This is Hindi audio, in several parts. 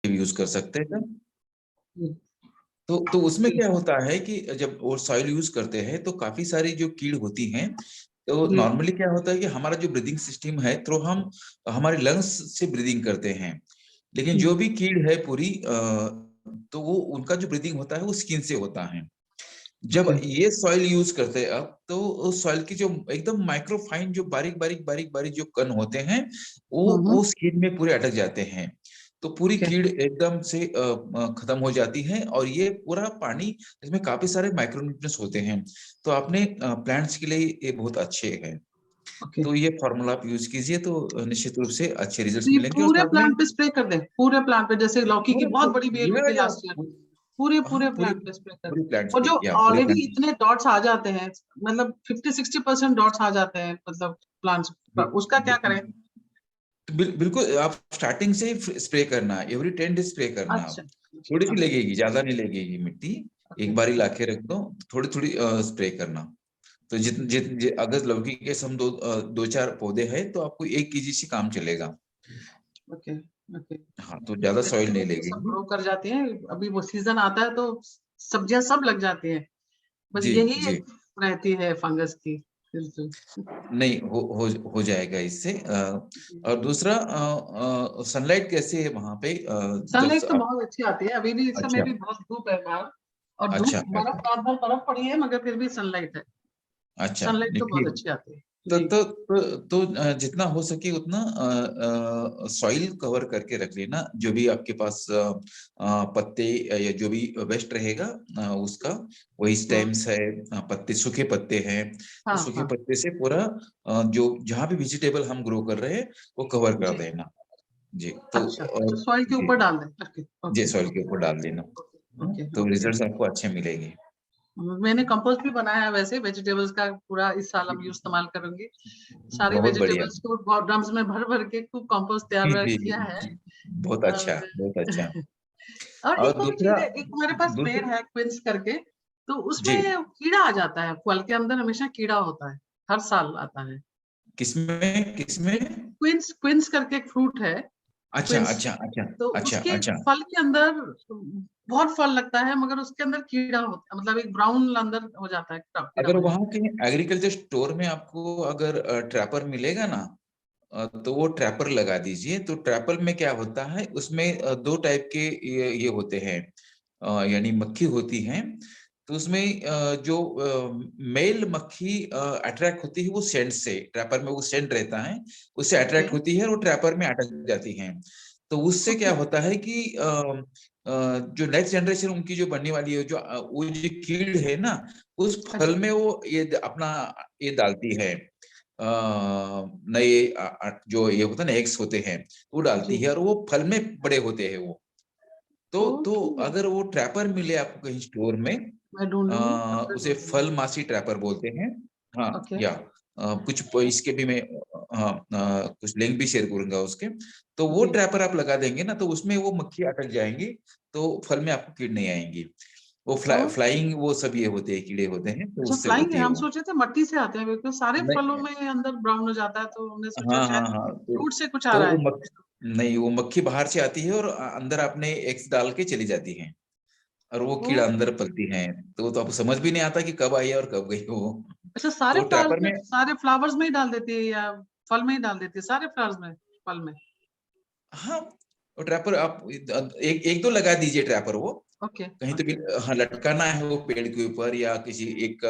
यूज कर सकते हैं। हम्म, तो उसमें क्या होता है कि जब वो सॉइल यूज करते हैं तो काफी सारी जो कीड़ होती हैं, तो जी नॉर्मली क्या होता है कि हमारा जो ब्रीदिंग सिस्टम है तो हम हमारे लंग्स से ब्रीदिंग करते हैं, लेकिन जो भी कीड़ है पूरी तो वो उनका जो ब्रीदिंग होता है वो स्किन से होता है। जब ओके ये सॉइल यूज करते हैं अब, तो उस सॉइल की जो एकदम माइक्रोफाइन जो बारीक बारीक बारीक बारीक जो कण होते हैं वो स्किन में पूरे अटक जाते हैं, तो पूरी ओके कीड़ एकदम से खत्म हो जाती है। और ये पूरा पानी, इसमें काफी सारे माइक्रोन्यूट्रिएंट्स होते हैं, तो अपने प्लांट्स के लिए ये बहुत अच्छे हैं। ओके। तो ये फॉर्मूला आप यूज कीजिए तो निश्चित रूप से अच्छे रिजल्ट्स तो ये मिलेंगे। और पूरे साथ में प्लांट पे स्प्रे कर दें, पूरे प्लांट पे, जैसे लौकी की बहुत बड़ी बेल हुई थी या लास्ट ईयर, पूरे हाँ पूरे पूरी प्लांट पे स्प्रे कर पूरी दें। प्लांट्स और पे जो या पूरे ऑलरेडी प्लांट्स इतने डॉट्स आ जाते हैं, मतलब 50-60% डॉट्स आ जाते हैं, मतलब प्लांट्स पे। पर, उसका क्या करें? तो बिल्कुल आप स्टार्टिंग से ही स्प्रे करना, एवरी 10 डेज स्प्रे करना। अच्छा आप थोड़ी सी ओके लगेगी, ज्यादा नहीं लगेगी मिट्टी, ओके एक बार ही लाके रख दो, थोड़ी थोड़ी स्प्रे करना। तो अगर लौकी के सम दो चार पौधे हैं तो आपको 1 kg से काम चलेगा। Okay okay. हाँ, तो ज्यादा सॉइल नहीं वेजिटेबल्स तो सब लगेगी। ग्रो कर जाती हैं, अभी वो सीजन आता है तो सब्जियां सब लग जाती हैं, बस जी यही जी। एक रहती है फंगस की, बिल्कुल। नहीं, हो जाएगा इससे। और दूसरा, सनलाइट कैसे है वहां पे? जब सनलाइट तो आप बहुत अच्छी आती है, अभी भी इस समय अच्छा भी बहुत धूप है बाहर, और अच्छा धूप बर्फ, अच्छा रात भर बर्फ पड़ी है, मगर फिर भी सनलाइट है। अच्छा, सनलाइट तो बहुत देखिए, अच्छी आती है तो जी। तो जितना हो सके उतना सॉइल कवर करके रख लेना, जो भी आपके पास पत्ते या जो भी वेस्ट रहेगा उसका, वही हम्म, स्टेम्स है, पत्ते, सूखे पत्ते हैं, तो हाँ सूखे हाँ पत्ते से पूरा जो जहाँ भी वेजिटेबल हम ग्रो कर रहे हैं वो कवर कर जी। देना। जी, तो अच्छा अच्छा, सॉइल के जी ऊपर डाल दें करके, जी, ओके सॉइल के ऊपर डाल देना। ओके तो ओके। रिजल्ट्स आपको अच्छे मिलेंगे। मैंने कंपोस्ट भी बनाया है वैसे, वेजिटेबल्स का पूरा इस साल अब इस्तेमाल करूंगी। सारी बहुत बढ़िया। वेजिटेबल्स को ड्रम्स में भर भर के खूब कंपोस्ट जी तैयार जी किया है। जी, बहुत अच्छा, और बहुत अच्छा। और और एक और दूसरा, चीज है, एक हमारे पास पेड़ दूसरा है क्विंस करके, तो उसमें जी, कीड़ा आ जाता है, फल के अंदर हमेशा कीड़ा होता है, हर साल आता है। किसमें किसमें? एक क्विंस क्विंस करके एक फ्रूट है, अच्छा क्विंस, अच्छा अच्छा तो अच्छा उसके अच्छा। फल के अंदर बहुत फल लगता है, मगर उसके अंदर कीड़ा होता है, मतलब एक ब्राउन अंदर हो जाता है, कीड़ा अगर हो जाता वहां के एग्रीकल्चर स्टोर में आपको अगर ट्रैपर मिलेगा ना, तो वो ट्रैपर लगा दीजिए। तो ट्रैपर में क्या होता है, उसमें 2 टाइप के ये होते हैं, यानी मक्खी होती हैं। तो उसमें जो मेल मक्खी अट्रैक्ट होती है वो सेंट से, ट्रैपर में वो सेंट रहता है, उससे है। ओके अट्रैक्ट होती है और वो ट्रैपर में अटक जाती हैं। तो उससे क्या ओके होता है कि जो नेक्स्ट जनरेशन उनकी जो बनने वाली है, जो वो जो कीड़ है ना, उस फल अच्छा में वो ये अपना ये डालती है, नए जो ये होता है ना, एग्स होते हैं, वो डालती जी है और वो फल में बड़े होते हैं वो। तो ओके, अगर वो ट्रैपर मिले आपको कहीं स्टोर में, मैं ढूंढूंगी, अगर उसे ढूंढूंगी। फल मासी ट्रैपर बोलते हैं। हाँ, ओके या कुछ इसके भी मैं हाँ कुछ लिंक भी शेयर करूंगा उसके। तो वो जी। ट्रैपर आप लगा देंगे ना, तो उसमें वो मक्खी अटक जाएंगी, तो फल में आपको कीड़ नहीं आएंगी। वो ओके फ्लाइंग वो सब ये होते हैं, कीड़े होते हैं, तो अच्छा, उससे फ्लाइंग होती है, है हम वो। सोचे थे मट्टी से आते हैं, बिल्कुल सारे फलों नहीं, में अंदर ब्राउन हो जाता है, तो हमने सोचा हाँ शायद हाँ हाँ, फ्रूट से कुछ आ तो रहा वो है। नहीं, वो मक्खी बाहर से आती है और अंदर आपने एग्स डाल के चली जाती है, और वो कीड़ा अंदर ओके पलती है। तो आपको समझ भी नहीं आता कि कब आई है और कब गई वो। अच्छा, सारे तो फ्लावर्स ट्रैपर में, में, सारे फ्लावर्स में ही डाल देती है, या फल में ही डाल देती है, सारे फ्लावर्स में, फल में? हाँ, वो ट्रैपर आप एक एक तो लगा दीजिए ट्रैपर वो, ओके कहीं तो भी। ओके हाँ, लटकाना है वो पेड़ के ऊपर या किसी एक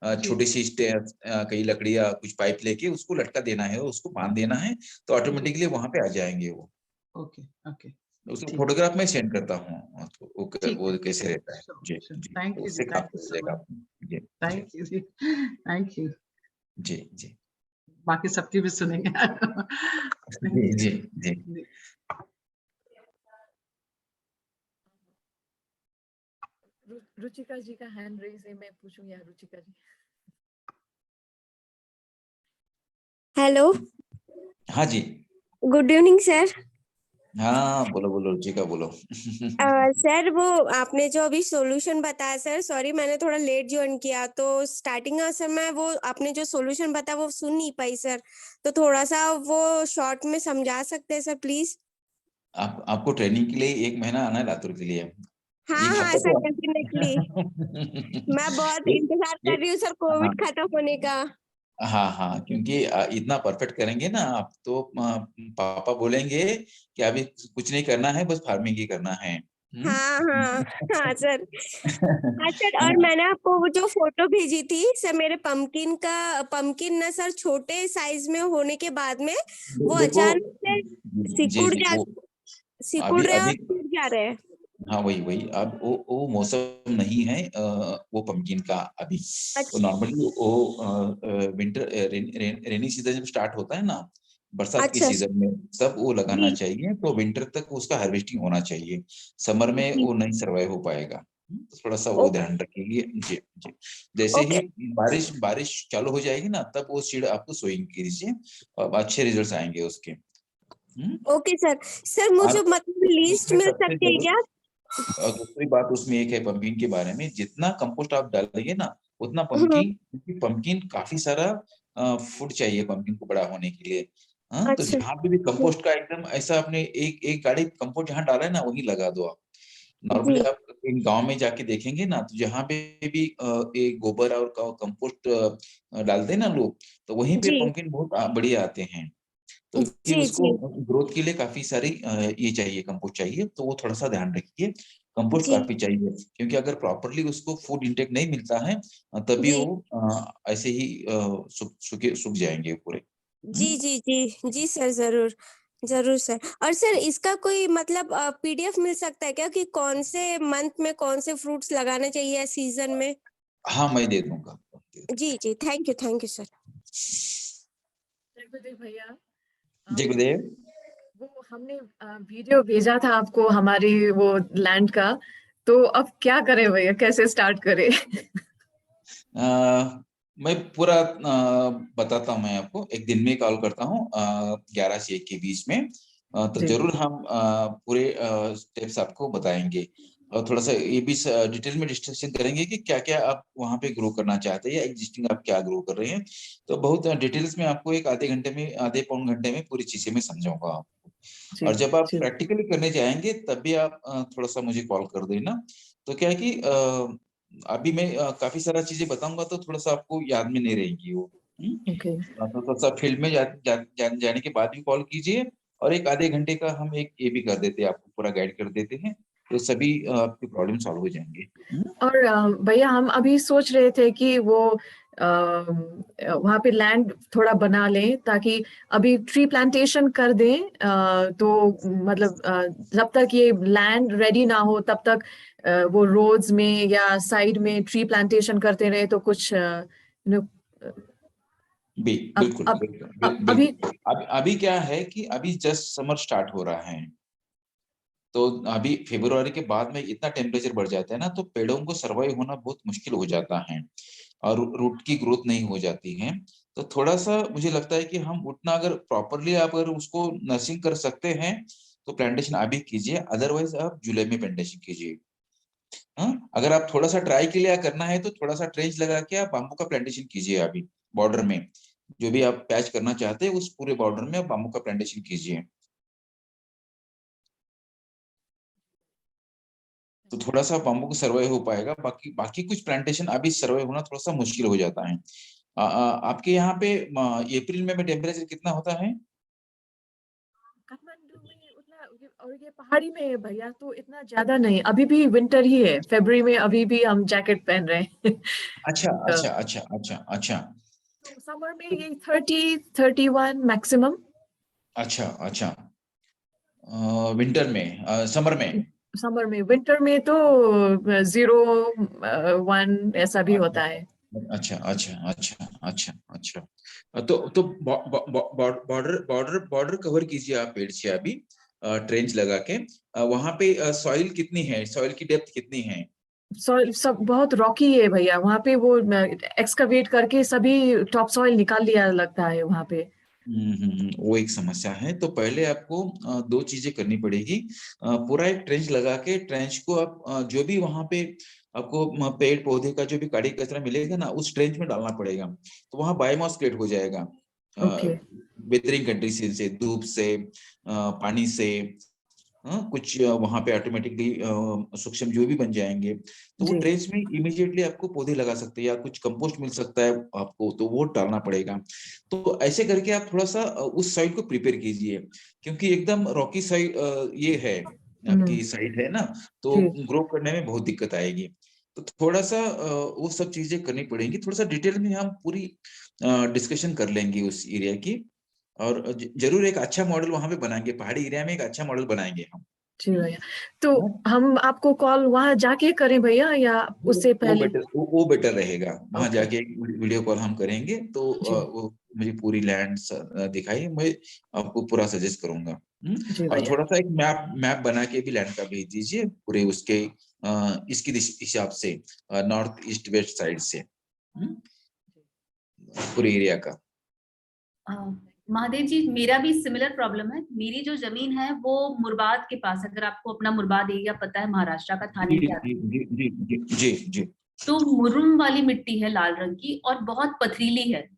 जी छोटी सी कहीं लकड़ी या कुछ पाइप लेके उसको लटका देना है, उसको बांध देना है, तो जी ऑटोमेटिकली वहां पे आ जाएंगे वो। ओके ओके उसको ठीक है फोटोग्राफ में सेंड करता हूँ, तो ठीक है वो ठीक कैसे है, रहता है। जी जी, थैंक तो यू जी, उससे थैंक काफी यू हो सो जाएगा मच, आपको। जी जी थैंक यू जी, थैंक यू। जी जी बाकी सबकी भी सुनेंगे। जी थैंक जी जी। यू। रुचिका जी का हैंड रेज है, मैं पूछूं या रुचिका जी? हेलो, हाँ जी, गुड इवनिंग सर। हाँ बोलो बोलो रुचिका बोलो। सर वो आपने जो अभी सॉल्यूशन बताया सर, सॉरी मैंने थोड़ा लेट ज्वाइन किया, तो स्टार्टिंग का सर मैं वो आपने जो सॉल्यूशन बताया वो सुन नहीं पाई सर, तो थोड़ा सा वो शॉर्ट में समझा सकते हैं सर प्लीज? आपको ट्रेनिंग के लिए 1 महीना आना है लातूर के लिए। हाँ 1 हाँ हफ्ता सर, तो डेफिनेटली मैं बहुत इंतजार कर रही हूँ सर हाँ कोविड खत्म होने का। हाँ हाँ, क्योंकि इतना परफेक्ट करेंगे ना आप तो पापा बोलेंगे कि अभी कुछ नहीं करना है, बस फार्मिंग ही करना है। हाँ हाँ हाँ सर। हाँ सर, और मैंने आपको वो जो फोटो भेजी थी सर, मेरे पंपकिन ना सर छोटे साइज में होने के बाद में वो देखो अचानक से जी जी, वो सिकुड़ अभी रहे और अभी टूट जा रहे हैं। हाँ वही वही, अब वो मौसम नहीं है वो पंपकिन का अभी। वो अच्छा नॉर्मली वो विंटर रेनी सीजन जब स्टार्ट होता है ना, बरसात के अच्छा सीजन में, तब वो लगाना जी चाहिए, तो विंटर तक उसका हार्वेस्टिंग होना चाहिए। समर में जी वो नहीं सर्वाइव हो पाएगा। तो थोड़ा सा वो ध्यान रखिए जी जी। जैसे ही ओके बारिश बारिश चालू हो जाएगी ना, तब वो सीड आपको सोइंग कीजिए और अच्छे रिजल्ट आएंगे उसके। Okay sir. सर मुझे और मतलब लिस्ट उसमें मिल सबसे सकती है जरूर क्या? और दूसरी बात उसमें एक है पंपकिन के बारे में, जितना कंपोस्ट आप डालेंगे ना, उतना हम्म, पंपकिन, क्योंकि पंपकिन काफी सारा फूड चाहिए पंपकिन को बड़ा होने के लिए। हाँ, तो अच्छा जहाँ पे भी कंपोस्ट का एकदम ऐसा आपने एक एक गाड़ी कंपोस्ट जहाँ डाला है ना, वही लगा दो आप। नॉर्मली जी आप इन गांव में जाके देखेंगे ना, तो जहाँ पे भी एक गोबर और कंपोस्ट डालते हैं ना लोग, तो वहीं पे जी पंपकिन बहुत बढ़िया आते हैं। तो फिर जी उसको जी ग्रोथ के लिए काफी सारी ये चाहिए, कंपोस्ट चाहिए, तो वो थोड़ा सा ध्यान रखिए। कंपोस्ट जी काफी चाहिए, क्योंकि अगर प्रॉपरली उसको फूड इंटेक नहीं मिलता है, तभी जी वो ऐसे ही सूख जाएंगे पूरे। जी हम्म? जी जी जी सर, जरूर जरूर सर। और सर इसका कोई मतलब पीडीएफ मिल सकता है क्या कि कौन से मंथ में कौन से फ्रूट्स लगाने चाहिए सीजन में? हाँ, मैं दे दूंगा। जी जी, थैंक यू सर। गुरुदेव भैया, जी आप गुरुदेव। वो हमने वीडियो भेजा था आपको हमारी वो लैंड का, तो अब क्या करें भैया, कैसे स्टार्ट करें? मैं पूरा बताता हूँ, मैं आपको एक दिन में कॉल करता हूँ 11 से 1 के बीच में। तो जी जरूर हम पूरे स्टेप्स आपको बताएंगे, और थोड़ा सा ये भी डिटेल में डिस्कशन करेंगे कि क्या क्या आप वहाँ पे ग्रो करना चाहते हैं, या एग्जिस्टिंग आप क्या ग्रो कर रहे हैं। तो बहुत डिटेल्स में आपको एक आधे घंटे में, आधे पौन घंटे में पूरी चीजें मैं समझाऊंगा आपको। जी और जब आप जी प्रैक्टिकली करने जाएंगे, तब भी आप थोड़ा सा मुझे कॉल कर देना। तो क्या है कि अभी मैं काफी सारा चीजें बताऊंगा, तो थोड़ा सा आपको याद में नहीं रहेगी वो। ओके तो थोड़ा सा फील्ड में जाने के बाद भी कॉल कीजिए, और एक आधे घंटे का हम एक ये भी कर देते हैं, आपको पूरा गाइड कर देते हैं, तो सभी आपके प्रॉब्लम सॉल्व हो जाएंगे। और भैया हम अभी सोच रहे थे कि वो वहाँ पे लैंड थोड़ा बना लें, ताकि अभी ट्री प्लांटेशन कर दें, तो मतलब जब तक ये लैंड रेडी ना हो तब तक वो रोड्स में या साइड में ट्री प्लांटेशन करते रहे, तो कुछ अब बिल्कुल अब बिल्कुल अभी बिल्कुल। अभी क्या है कि अभी जस्ट समर स्टार्ट हो रहा है, तो अभी फरवरी के बाद में इतना टेम्परेचर बढ़ जाता है ना, तो पेड़ों को सरवाइव होना बहुत मुश्किल हो जाता है, और रूट की ग्रोथ नहीं हो जाती है। तो थोड़ा सा मुझे लगता है कि हम उतना अगर प्रॉपरली आप अगर उसको नर्सिंग कर सकते हैं, तो प्लांटेशन अभी कीजिए, अदरवाइज आप जुलाई में प्लांटेशन कीजिए। हाँ, अगर आप थोड़ा सा ड्राई के लिए करना है, तो थोड़ा सा ट्रेंच लगा के आप बाम्बू का प्लांटेशन कीजिए अभी बॉर्डर में। जो भी आप पैच करना चाहते हैं, उस पूरे बॉर्डर में आप बाम्बू का प्लांटेशन कीजिए, तो थोड़ा सा बाम्बू को सर्वाइव हो पाएगा। बाकी बाकी कुछ प्लांटेशन अभी सर्वाइव होना थोड़ा सा मुश्किल हो जाता है। आपके यहाँ पे अप्रैल में टेम्परेचर कितना होता है? काठमांडू में उतना, और ये पहाड़ी में है भैया, तो इतना ज्यादा नहीं, अभी भी विंटर ही है, फरवरी में अभी भी हम जैकेट पहन रहे हैं। अच्छा अच्छा अच्छा अच्छा अच्छा। तो समर में ये 30-31 मैक्सिमम। अच्छा अच्छा, विंटर में, समर में? समर में, विंटर में तो 0-1 ऐसा भी अच्छा होता है। अच्छा अच्छा अच्छा अच्छा अच्छा। तो बॉर्डर बॉर्डर बॉर्डर कवर कीजिए आप पेड़ से अभी, ट्रेंच लगा के। वहां पे सॉइल कितनी है, सॉइल की डेप्थ कितनी है? सॉइल सब बहुत रॉकी है भैया, वहाँ पे वो एक्सकवेट करके सभी टॉप सॉइल निकाल लिया लगता है वहाँ पे। वो एक समस्या है। तो पहले आपको दो चीजें करनी पड़ेगी। पूरा एक ट्रेंच लगा के, ट्रेंच को आप जो भी वहां पे आपको पेड़ पौधे का जो भी काड़ी कचरा मिलेगा ना, उस ट्रेंच में डालना पड़ेगा, तो वहां बायोमास क्रिएट हो जाएगा। ओके वेदरिंग कंडीशन से, धूप से, पानी से, कुछ वहां पे ऑटोमेटिकली सूक्ष्म जीव भी बन जाएंगे, तो वो जी। ट्रेस में इमीडिएटली आपको पौधे लगा सकते हैं या कुछ कंपोस्ट मिल सकता है आपको, तो वो डालना पड़ेगा। तो ऐसे करके आप थोड़ा सा उस साइड को प्रिपेयर कीजिए, क्योंकि एकदम रॉकी साइड ये है आपकी साइड है ना, तो जी। ग्रो करने में बहुत दिक्कत आएगी। तो थोड़ा सा वो सब चीजें करनी पड़ेंगी, थोड़ा सा डिटेल में हम पूरी डिस्कशन कर लेंगे उस एरिया की, और जरूर एक अच्छा मॉडल वहां पे बनाएंगे, पहाड़ी एरिया में एक अच्छा मॉडल बनाएंगे हम। जी भैया, तो हम आपको कॉल वहां जाके करें भैया या उससे पहले? वो बेटर रहेगा, वहां ओके। जाके वीडियो कॉल हम करेंगे, तो जी। वो मुझे पूरी लैंड दिखाइए, मैं आपको पूरा सजेस्ट करूंगा। जी और भैया। थोड़ा सा एक मैप बना के भी लैंड का भेज दीजिए पूरे उसके इसकी हिसाब से, नॉर्थ ईस्ट वेस्ट साइड से, पूरे एरिया का। महादेव जी, मेरा भी सिमिलर प्रॉब्लम है। मेरी जो जमीन है वो मुरबाद के पास, अगर आपको अपना मुरबाद एरिया पता है, महाराष्ट्र का थाने जी के आगे, जी जी जी जी जी। तो मुरुम वाली मिट्टी है लाल रंग की और बहुत पथरीली है।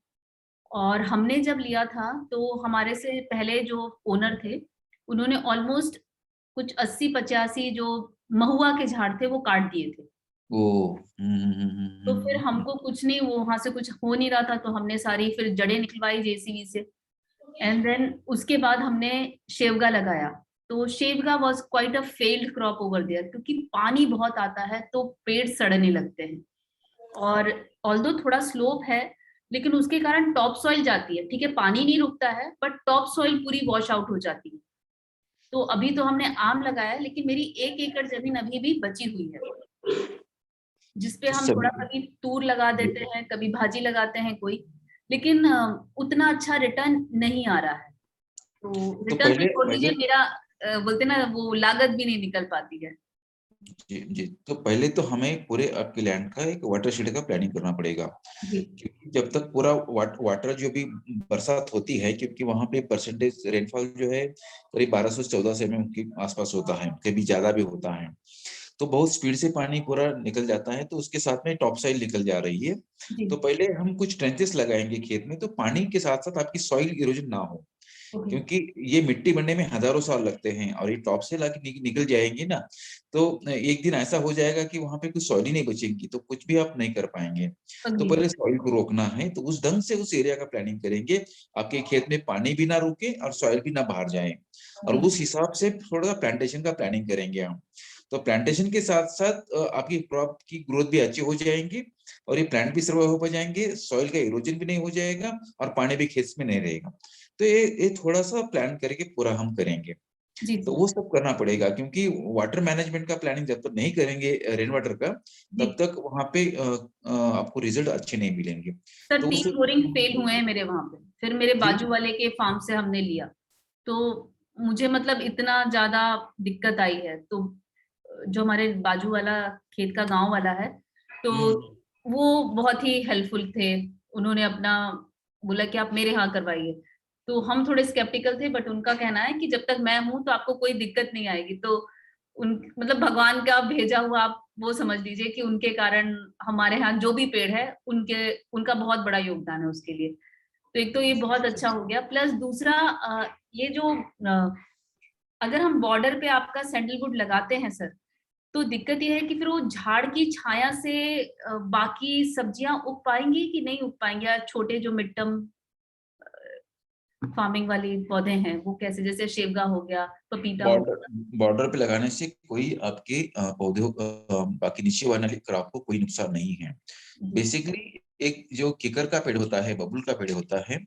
और हमने जब लिया था तो हमारे से पहले जो ओनर थे उन्होंने ऑलमोस्ट कुछ 80-85 जो महुआ के झाड़ थे वो काट दिए थे। ओ तो फिर हमको कुछ नहीं, वो वहां से कुछ हो नहीं रहा था, तो हमने सारी फिर जड़ें निकलवाई जेसीबी से। एंड देन उसके बाद हमने शेवगा लगाया। तो शेवगा was quite a failed crop over there, क्योंकि पानी बहुत आता है तो पेड़ सड़ने लगते हैं। और ऑल्दो थोड़ा स्लोप है, लेकिन उसके कारण टॉप सॉइल जाती है, ठीक है, पानी नहीं रुकता है बट टॉप सॉइल पूरी वॉश आउट हो जाती है। तो अभी तो हमने आम लगाया, लेकिन मेरी 1 एकड़ जमीन अभी भी बची हुई है, जिसपे हम थोड़ा कभी तूर लगा देते हैं, कभी भाजी लगाते हैं कोई, लेकिन उतना अच्छा रिटर्न नहीं आ रहा है। तो रिटर्न तो छोड़ दीजिए, मेरा बोलते ना वो लागत भी नहीं निकल पाती है। जी जी, तो पहले तो हमें पूरे आपके लैंड का एक वाटर शेड का प्लानिंग करना पड़ेगा, क्योंकि जब तक पूरा वाटर जो भी बरसात होती है, क्योंकि वहां पे परसेंटेज रेनफॉल जो है करीब 1200 से 1400 mm के आसपास होता है, कभी ज्यादा भी होता है, तो बहुत स्पीड से पानी पूरा निकल जाता है, तो उसके साथ में टॉप साइल निकल जा रही है। तो पहले हम कुछ ट्रेंचेस लगाएंगे खेत में, तो पानी के साथ साथ आपकी सॉइल इरोजन ना हो, क्योंकि ये मिट्टी बनने में हजारों साल लगते हैं, और ये टॉप से लाके निकल जाएंगी ना, तो एक दिन ऐसा हो जाएगा कि वहां पे कुछ सॉइल ही नहीं बचेगी, तो कुछ भी आप नहीं कर पाएंगे। तो पहले सॉइल को रोकना है, तो उस ढंग से उस एरिया का प्लानिंग करेंगे, आपके खेत में पानी भी ना रुके और सॉइल भी ना बाहर जाए, और उस हिसाब से थोड़ा सा प्लांटेशन का प्लानिंग करेंगे हम। तो प्लांटेशन के साथ साथ आपकी क्रॉप की ग्रोथ भी अच्छी हो जाएगी, और ये प्लांट भी सर्वाइव हो जाएंगे, सॉइल का इरोजन भी नहीं हो जाएगा, और पानी भी खेत में नहीं रहेगा। तो ये थोड़ा सा प्लान करके पूरा हम करेंगे। तो वो सब करना पड़ेगा, क्योंकि वाटर मैनेजमेंट का प्लानिंग जब तक नहीं करेंगे रेन वाटर का, तब तक वहां पे आपको रिजल्ट अच्छे नहीं मिलेंगे। सर तो 3 बोरिंग फेल हुए हैं मेरे वहां पे, फिर मेरे बाजू वाले के फार्म से हमने लिया, तो मुझे मतलब इतना ज्यादा दिक्कत आई है। तो जो हमारे बाजू वाला खेत का गांव वाला है, तो वो बहुत ही हेल्पफुल थे, उन्होंने अपना बोला कि आप मेरे यहाँ करवाइए। तो हम थोड़े स्केप्टिकल थे, बट उनका कहना है कि जब तक मैं हूं तो आपको कोई दिक्कत नहीं आएगी। तो उन मतलब भगवान का भेजा हुआ, आप वो समझ लीजिए कि उनके कारण हमारे यहाँ जो भी पेड़ है उनका बहुत बड़ा योगदान है उसके लिए। तो एक तो ये बहुत अच्छा हो गया, प्लस दूसरा ये जो अगर हम बॉर्डर पे आपका सैंडलवुड लगाते हैं सर, तो दिक्कत ये है कि फिर वो झाड़ की छाया से बाकी सब्जियां उग पाएंगी कि नहीं उग पाएंगी, या छोटे जो मिड टर्म फार्मिंग वाले पौधे हैं वो कैसे, जैसे शेवगा हो गया, पपीता हो गया। बॉर्डर पे लगाने से कोई आपके पौधे बाकी नीचे वाले क्रॉप को कोई नुकसान नहीं है। बेसिकली एक जो किकर का पेड़ होता है, बबुल का पेड़ होता है,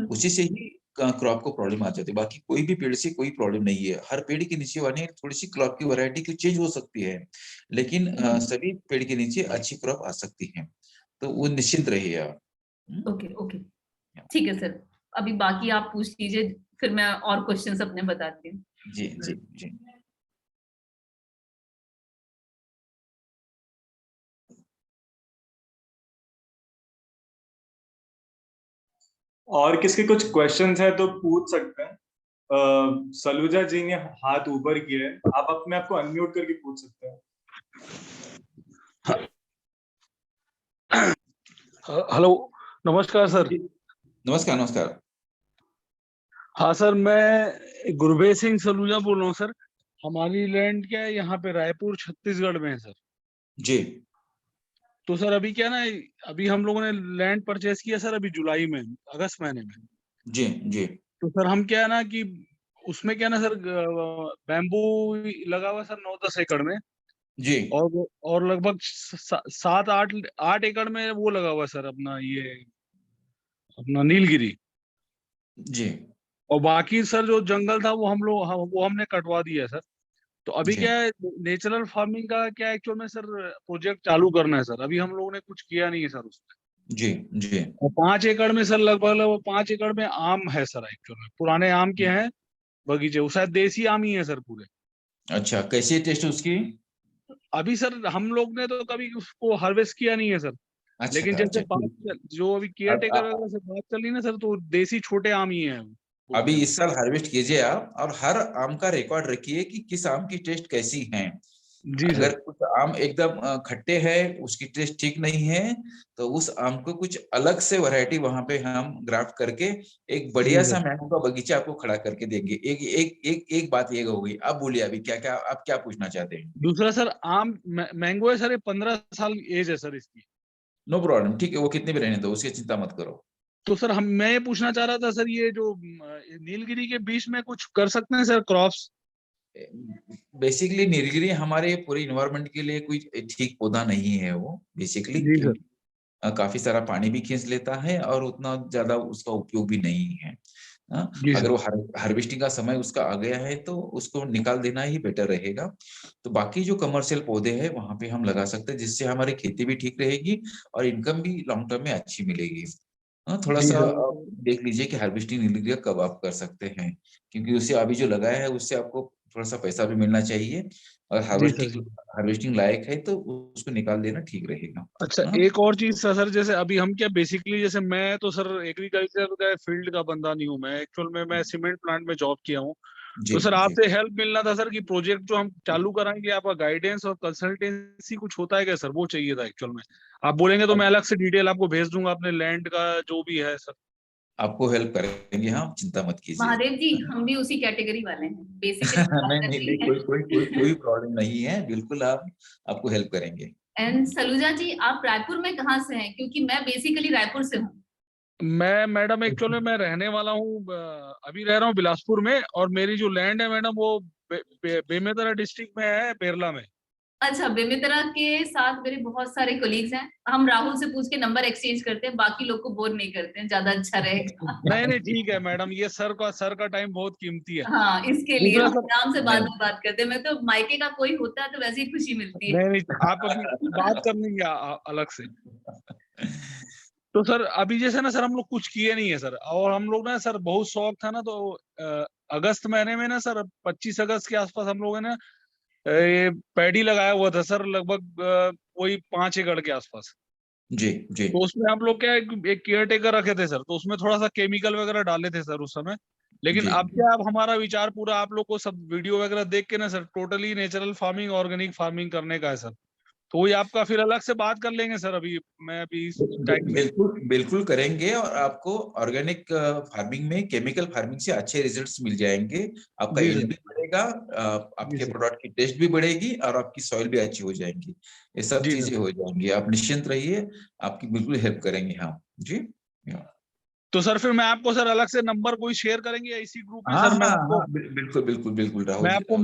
उसी से ही क्रॉप को प्रॉब्लम आ जाती है, बाकी कोई भी पेड़ से कोई प्रॉब्लम नहीं है। हर पेड़ के नीचे वाले थोड़ी सी क्रॉप की वैरायटी की चेंज हो सकती है, लेकिन सभी पेड़ के नीचे अच्छी क्रॉप आ सकती है, तो वो निश्चिंत रहिए आप। ओके ओके, ठीक है सर, अभी बाकी आप पूछ लीजिए, फिर मैं और क्वेश्चंस अपने बताती हूँ। जी जी जी। और किसके कुछ क्वेश्चंस है तो पूछ सकते हैं। सलूजा जी ने हाथ ऊपर किया है, आप अपने आप को अनम्यूट करके पूछ सकते हैं। हेलो, नमस्कार सर। नमस्कार नमस्कार। हाँ सर, मैं गुरभेज सिंह सलूजा बोल रहा हूँ सर। हमारी लैंड क्या है यहाँ पे रायपुर छत्तीसगढ़ में है सर। जी तो सर अभी क्या ना, अभी हम लोगों ने लैंड परचेज किया सर अभी जुलाई में, अगस्त महीने में। जी जी तो सर हम क्या है ना कि उसमें क्या ना सर, बैम्बू लगा हुआ सर 9-10 एकड़ में, जी और लगभग 7-8 एकड़ में वो लगा हुआ है सर अपना ये अपना नीलगिरी। जी और बाकी सर जो जंगल था वो हमने कटवा दिया है सर। तो अभी जी क्या है, नेचुरल फार्मिंग का क्या एक्चुअल में सर प्रोजेक्ट चालू करना है सर। अभी हम लोगों ने कुछ किया नहीं है सर उसमें। जी जी और 5 एकड़ में सर लगभग 5 एकड़ में आम है सर, एक्चुअल में पुराने आम के हैं बगीचे, वो शायद देसी आम ही है सर पूरे। अच्छा, कैसी टेस्ट उसकी? अभी सर हम लोग ने तो कभी उसको हार्वेस्ट किया नहीं है सर, अच्छा लेकिन जैसे अच्छा, ठीक। जो अभी केयर अब टेकर वगैरह से बात चल रही ना सर, तो देसी छोटे आम ही है अभी बोलते हैं। इस साल हार्वेस्ट कीजिए आप, और हर आम का रिकॉर्ड रखिए कि किस आम की टेस्ट कैसी है। जी अगर सर। कुछ आम एकदम खट्टे हैं, उसकी टेस्ट ठीक नहीं है, तो उस आम को कुछ अलग से वैरायटी वहां पे हम ग्राफ्ट करके एक जी बढ़िया सा सर। मैंगो का बगीचा आपको खड़ा करके देंगे। एक एक एक एक बात ये हो गई। आप बोलिए अभी क्या क्या आप क्या पूछना चाहते हैं? दूसरा सर आम मैंगो है सर, ये 15 साल एज है सर इसकी। नो प्रॉब्लम, ठीक है, वो कितने भी रहने दो, उसकी चिंता मत करो। तो सर मैं ये पूछना चाह रहा था सर, ये जो नीलगिरी के बीच में कुछ कर सकते हैं सर क्रॉप्स? बेसिकली नीलगिरी हमारे पूरे इन्वायरमेंट के लिए कोई ठीक पौधा नहीं है वो, बेसिकली, जी सर। क्योंकि काफी सारा पानी भी खींच लेता है और उतना ज्यादा उसका उपयोग भी नहीं है। जी अगर सर। वो हार्वेस्टिंग का समय उसका आ गया है तो उसको निकाल देना ही बेटर रहेगा। तो बाकी जो कमर्शियल पौधे हैं वहां पे हम लगा सकते हैं, जिससे हमारी खेती भी ठीक रहेगी और इनकम भी लॉन्ग टर्म में अच्छी मिलेगी। थोड़ा जी सा सर। देख लीजिए कि हार्वेस्टिंग नीलगिरी कब आप कर सकते हैं, क्योंकि उसे अभी जो लगाया है उससे आपको थोड़ा सा पैसा भी मिलना चाहिए, और जी सर। हार्वेस्टिंग जी। हार्वेस्टिंग लायक है तो उसको निकाल देना ठीक रहेगा। अच्छा, हाँ एक और चीज सर, जैसे अभी हम क्या बेसिकली, जैसे मैं तो सर एग्रीकल्चर का फील्ड का बंदा नहीं हूँ, मैं एक्चुअल में मैं सीमेंट प्लांट में जॉब किया हूँ। जी तो सर जी। आपसे हेल्प मिलना था सर कि प्रोजेक्ट जो हम चालू कराएंगे, आपका गाइडेंस और कंसल्टेंसी कुछ होता है क्या सर, वो चाहिए था एक्चुअल में। आप बोलेंगे तो मैं अलग से डिटेल आपको भेज दूंगा अपने लैंड का जो भी है सर। आपको हेल्प करेंगे, हाँ, चिंता मत कीजिए। महादेव जी, हम भी उसी कैटेगरी वाले हैं, बेसिकली नहीं अलग नहीं ही नहीं, है। कोई प्रॉब्लम नहीं है, बिल्कुल आप आपको हेल्प करेंगे। एंड सलूजा जी, आप रायपुर में कहाँ से हैं? क्योंकि मैं बेसिकली रायपुर से हूँ। मैं मैडम एक्चुअल में मैं रहने वाला हूँ, अभी रह रहा हूँ बिलासपुर में, और मेरी जो लैंड है मैडम वो बेमेतरा डिस्ट्रिक्ट में है, पेरला में। अच्छा, बेमेतरा के साथ मेरे बहुत सारे कोलीग्स हैं। हम राहुल से पूछ के नंबर एक्सचेंज करते हैं, बाकी लोग को बोर नहीं करते हैं, ज्यादा अच्छा रहेगा। नहीं नहीं, ठीक है मैडम, ये सर का टाइम बहुत कीमती है। हाँ, इसके लिए दूसरा हम सर, आराम से बाद नहीं में बात करते हैं। मैं तो मायके का कोई होता है तो वैसे ही खुशी मिलती है। नहीं नहीं, आप अभी बात कर लेंगे अलग से। तो सर अभी जैसे ना सर हम लोग कुछ किए नहीं है सर, और हम लोग ना सर बहुत शौक था ना, तो अगस्त महीने में ना सर 25 अगस्त के आसपास हम लोगों ने ये पैडी लगाया हुआ था सर, लगभग वही 5 एकड़ के आसपास। जी जी तो उसमें हम लोग क्या एक केयर टेकर रखे थे सर, तो उसमें थोड़ा सा केमिकल वगैरह डाले थे सर उस समय। लेकिन जी अब क्या, अब हमारा विचार पूरा आप लोग को सब वीडियो वगैरह देख के ना sir, totally natural farming, organic farming करने का है सर। तो वही आपका फिर अलग से बात कर लेंगे सर, अभी मैं अभी इस टाइम में। बिल्कुल बिल्कुल करेंगे, और आपको ऑर्गेनिक फार्मिंग में केमिकल फार्मिंग से अच्छे रिजल्ट्स मिल जाएंगे। आपका जी यील्ड सर। भी बढ़ेगा, जी आपके सर। प्रोडक्ट की टेस्ट भी बढ़ेगी, और आपकी सॉइल भी अच्छी हो जाएंगी। ये सब जी चीजें सर। हो जाएंगी, आप निश्चिंत रहिए, आपकी बिल्कुल हेल्प करेंगे हम। जी तो सर फिर मैं आपको सर अलग से नंबर कोई शेयर करेंगे या इसी ग्रुप में हाँ सर हाँ मैं आपको हाँ, बिल्कुल बिल्कुल बिल्कुल राहुल मैं जी, आपको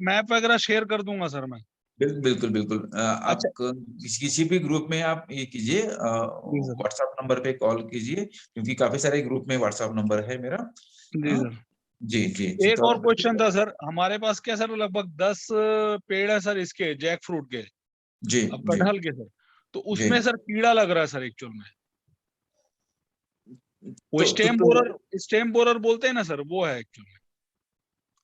मैप वगैरह शेयर कर दूंगा सर मैं। बिल्कुल बिल्कुल अच्छा। आप किसी भी ग्रुप में आप ये कीजिए, जी सर। व्हाट्सएप नंबर पे कॉल कीजिए, क्योंकि काफी सारे ग्रुप में व्हाट्सएप नंबर है मेरा। जी सर। जी जी जी, एक तो और आप क्वेश्चन था सर, हमारे पास क्या सर, लगभग 10 पेड़ है सर इसके जैक फ्रूट के, जी अब जी कटहल के सर। तो जी, उसमें सर कीड़ा लग रहा है सर एक्चुअल में, वो स्टेम बोरर बोलते हैं ना सर, वो है एक्चुअल में।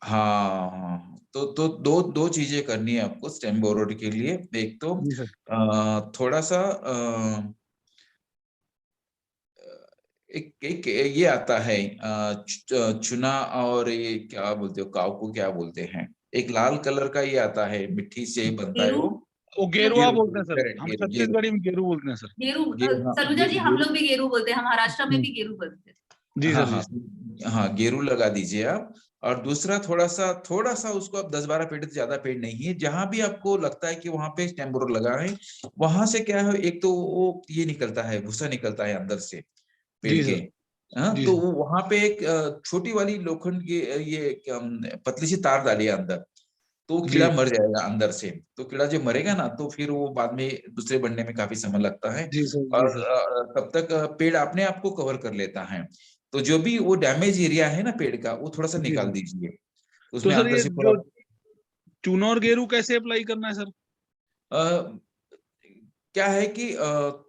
हाँ, तो दो चीजें करनी है आपको स्टेम बोरोड के लिए। एक तो जी सर। थोड़ा सा एक एक ये आता है, चुना, और ये क्या बोलते हो, काव को क्या बोलते हैं, एक लाल कलर का ये आता है, मिट्टी से बनता है गेरू। वो। वो गेरुआ गेरू, बोलते हैं सर, करेक्ट, हम गेरू गेरू छत्तीसगढ़ी में गेरू बोलते हैं सर। गेरू। गेरू, हाँ सलूजा जी, हम गेरू। लोग भी गेरू बोलते हैं, हम महाराष्ट्र में भी गेरू बोलते हैं। जी हाँ सर। जी हाँ, सर। हाँ गेरू लगा दीजिए आप। और दूसरा थोड़ा सा उसको आप 10-12 पेड़ से ज्यादा पेड़ नहीं है, जहां भी आपको लगता है कि वहां पे टेम्पोरल लगा है, वहां से क्या है, एक तो वो ये निकलता है, भूसा निकलता है अंदर से पेड़ जी के। सर। हाँ, जी तो सर। वो वहां पे एक छोटी वाली लोखंड की ये पतली सी तार डालिए अंदर, तो वो कीड़ा जी मर जाएगा अंदर से। तो कीड़ा जब मरेगा ना, तो फिर वो बाद में दूसरे बनने में काफी समय लगता है। जी सर। जी और सर। तब तक पेड़ अपने आप को कवर कर लेता है। तो जो भी वो डैमेज एरिया है ना पेड़ का, वो थोड़ा सा जी निकाल सर। दीजिए। तो तो उसमें सर अंदर ये से जो थोड़ा चूना और गेरू कैसे अप्लाई करना है सर? अ, क्या है कि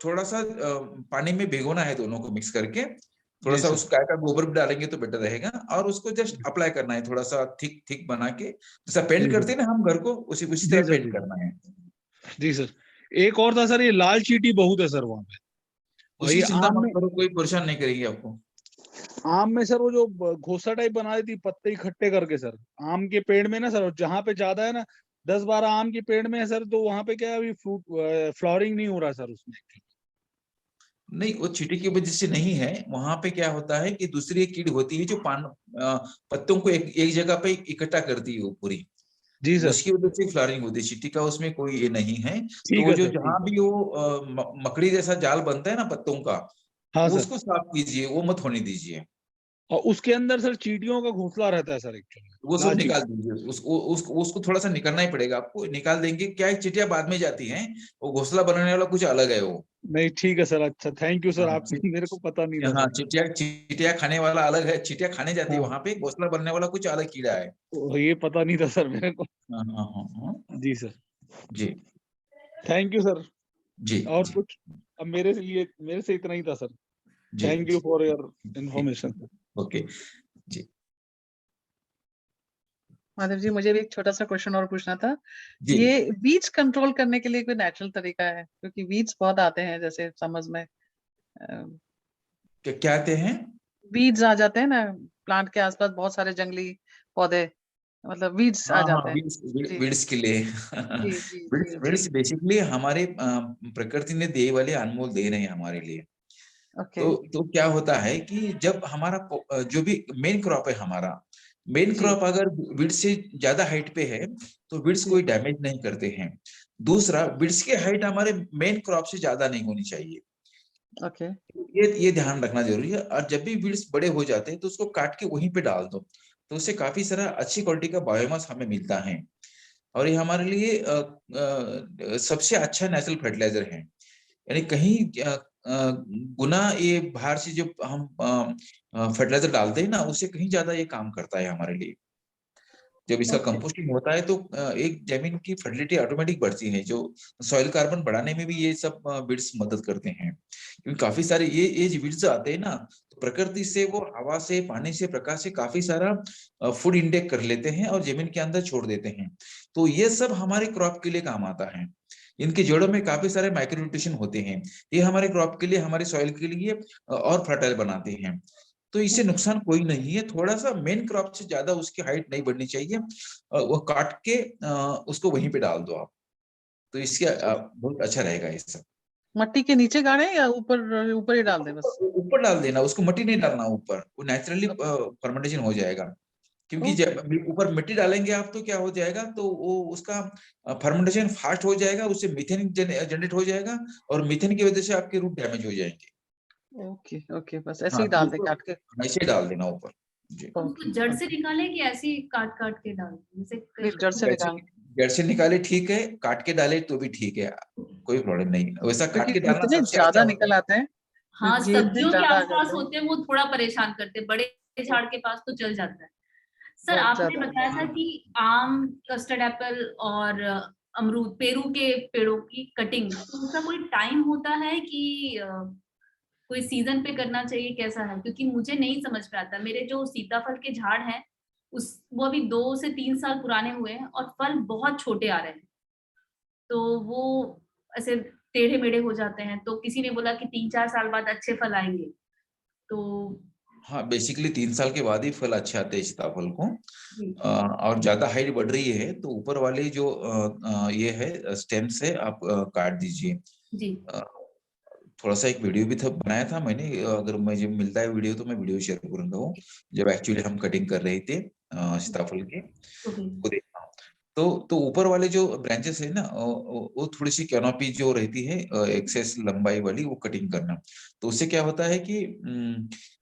थोड़ा सा पानी में भिगोना है दोनों को मिक्स करके। थोड़ा जी सा सर। उस गाय का गोबर भी डालेंगे तो बेटर रहेगा। और उसको जस्ट अप्लाई करना है, थोड़ा सा थिक थिक बना के, जैसा जी पेंट सर। करते हैं ना हम घर को, उसी उसी जी तरह सर। पेंट जी करना है। जी सर। एक और था सर, ये लाल चींटी बहुत है सर वहां पे। और उसकी ये चिंता आम मत में, करो, कोई परेशान नहीं करेगी आपको। आम में सर वो जो घोसा टाइप बना देती पत्ते इकट्ठे करके सर, आम के पेड़ में ना सर, जहाँ पे ज्यादा है ना 10-12 आम के पेड़ में है सर, तो वहां पे क्या है, अभी फ्रूट फ्लावरिंग नहीं हो रहा सर उसमें। नहीं, वो चींटी की वजह से नहीं है। वहां पे क्या होता है कि दूसरी एक कीड़ी होती है जो पत्तों को एक जगह पे इकट्ठा करती है वो पूरी। जी तो सर। उसकी वजह से फ्लावरिंग होती है। चींटी का उसमें कोई ये नहीं है। तो ठीक वो है जो सर। जहां ठीक है। भी वो मकड़ी जैसा जाल बनता है ना पत्तों का, हाँ वो सर। उसको साफ कीजिए, वो मत होने दीजिए। और उसके अंदर सर चींटियों का घोंसला रहता है सर, एक्चुअली वो सब लाल निकाल चींटी। दीजिए। उसको थोड़ा सा निकलना ही पड़ेगा आपको। निकाल देंगे क्या है, चिटिया बाद में जाती हैं, वो घोंसला बनाने वाला कुछ अलग है वो। नहीं ठीक है सर, अच्छा थैंक यू सर, हाँ आप मेरे को पता नहीं था हाँ, सर। चिटिया चिटिया खाने वाला अलग है, चिटिया खाने जाती है हाँ, वहां पे, घोंसला बनने वाला कुछ अलग कीड़ा है। ये पता नहीं था सर मेरे को। हाँ हाँ हाँ हाँ। जी सर। जी थैंक यू सर। जी और जी कुछ? अब मेरे से इतना ही था सर। जी थैंक यू फॉर योर जी। इन्फॉर्मेशन। ओके जी माधव जी, मुझे भी एक छोटा सा क्वेश्चन और पूछना था। जी। ये वीड्स कंट्रोल करने के लिए कोई नेचुरल तरीका है? क्योंकि वीड्स बहुत आते हैं, जैसे समझ में क्या आते हैं? वीड्स आ जाते हैं ना, प्लांट के आसपास बहुत सारे जंगली पौधे, मतलब वीड्स आ हाँ हाँ, जाते हैं। जी विड्स के लिए जी जी विड्स जी जी। विड्स बेसिकली हमारे प्रकृति ने दिए वाले अनमोल देन है हमारे लिए। ओके। तो क्या होता है कि जब हमारा जो भी मेन क्रॉप है हमारा, मेन जी क्रॉप अगर विड्स से ज्यादा हाइट पे है, तो विड्स जी। कोई डैमेज नहीं करते हैं। दूसरा, विड्स की हाइट हमारे मेन क्रॉप से ज्यादा नहीं होनी चाहिए। ओके। ये ध्यान रखना जरूरी है। और जब भी विड्स बड़े हो जाते हैं तो उसको काट के वहीं पे डाल दो, तो उससे काफी सारा अच्छी क्वालिटी का बायोमास हमें मिलता है। और ये हमारे लिए सबसे अच्छा नेचुरल फर्टिलाइजर है। यानी कहीं गुना ये बाहर से जो हम फर्टिलाइजर डालते हैं ना, उससे कहीं ज्यादा ये काम करता है हमारे लिए। जब इसका ओके। कंपोस्टिंग होता है तो एक जमीन की फर्टिलिटी ऑटोमेटिक बढ़ती है, जो सॉइल कार्बन बढ़ाने में भी ये सब बीड्स मदद करते हैं। क्योंकि काफी सारे ये जो बीड्स आते हैं ना, तो प्रकृति से वो हवा से, पानी से, प्रकाश से काफी सारा फूड इंटेक कर लेते हैं और जमीन के अंदर छोड़ देते हैं। तो ये सब हमारे क्रॉप के लिए काम आता है। इनकी जड़ों में काफी सारे माइक्रोन्यूट्रिशन होते हैं। ये हमारे क्रॉप के लिए, हमारे सॉइल के लिए और फर्टाइल बनाते हैं। तो इससे नुकसान कोई नहीं है। थोड़ा सा मेन क्रॉप से ज्यादा उसकी हाइट नहीं बढ़नी चाहिए। वो काट के उसको वहीं पे डाल दो आप, तो इसके बहुत अच्छा रहेगा ये सब। मट्टी के नीचे गाड़े या ऊपर ऊपर ही डाल दे बस? ऊपर डाल देना, उसको मिट्टी नहीं डालना ऊपर, वो नेचुरली फर्मेंटेशन हो जाएगा। क्योंकि ओके। जब ऊपर मिट्टी डालेंगे आप तो क्या हो जाएगा, तो वो उसका फर्मेंटेशन फास्ट हो जाएगा, उससे मीथेन जनरेट हो जाएगा, और मीथेन की वजह से आपके रूट डैमेज हो जाएंगे। ओके ओके, बस ऐसे हाँ, ही तो डाल दे उसको काट के? ऐसे डाल देना ऊपर। जी। ओके उसको जड़ से ओके। निकाले कि ऐसे ही काट काट के डाले, जैसे नहीं, जड़ से जड़ से निकाल। जड़ से निकाले ठीक है, काट के डाले तो भी ठीक है, कोई प्रॉब्लम नहीं। वैसा काट क्योंकि के डालना इतने सबसे अच्छा ज्यादा होता निकल है। आते हैं, हाँ, क्योंकि इतने सब्जियों के ज्यादा आ आसपास जाते हैं। होते हैं वो थोड़ा परेशान करते हैं, बड़े झाड़ के पास तो चल जाता है। सर, बहुत आपने ज्यादा। बताया था कि आम, कस्टर्ड एप्पल और अमरूद, पेरू के पेड़ों की कटिंग, तो उसका कोई टाइम होता है कि कोई सीजन पे करना चाहिए, कैसा है? क्योंकि मुझे नहीं समझ में आता। मेरे जो सीताफल के झाड़ हैं वो अभी 2 से 3 साल पुराने हुए हैं और फल बहुत छोटे आ रहे हैं, तो वो ऐसे टेढ़े मेढ़े हो जाते हैं। तो किसी ने बोला कि 3-4 साल बाद अच्छे फल आएंगे, तो हाँ, बेसिकली 3 साल के बाद ही फल अच्छे आते हैं सीताफल को। जी और ज्यादा हाइट बढ़ रही है तो ऊपर वाले जो ये है स्टेम से आप काट दीजिए। जी। थोड़ा सा एक वीडियो भी था बनाया था मैंने, अगर मुझे मिलता है वीडियो तो मैं वीडियो शेयर करूंगा वो, जब एक्चुअली हम कटिंग कर रहे थे सीताफल के, वो देखना। तो ऊपर वाले जो ब्रांचेस है ना, वो थोड़ी सी कैनोपी जो रहती है एक्सेस लंबाई वाली, वो कटिंग करना। तो उससे क्या होता है कि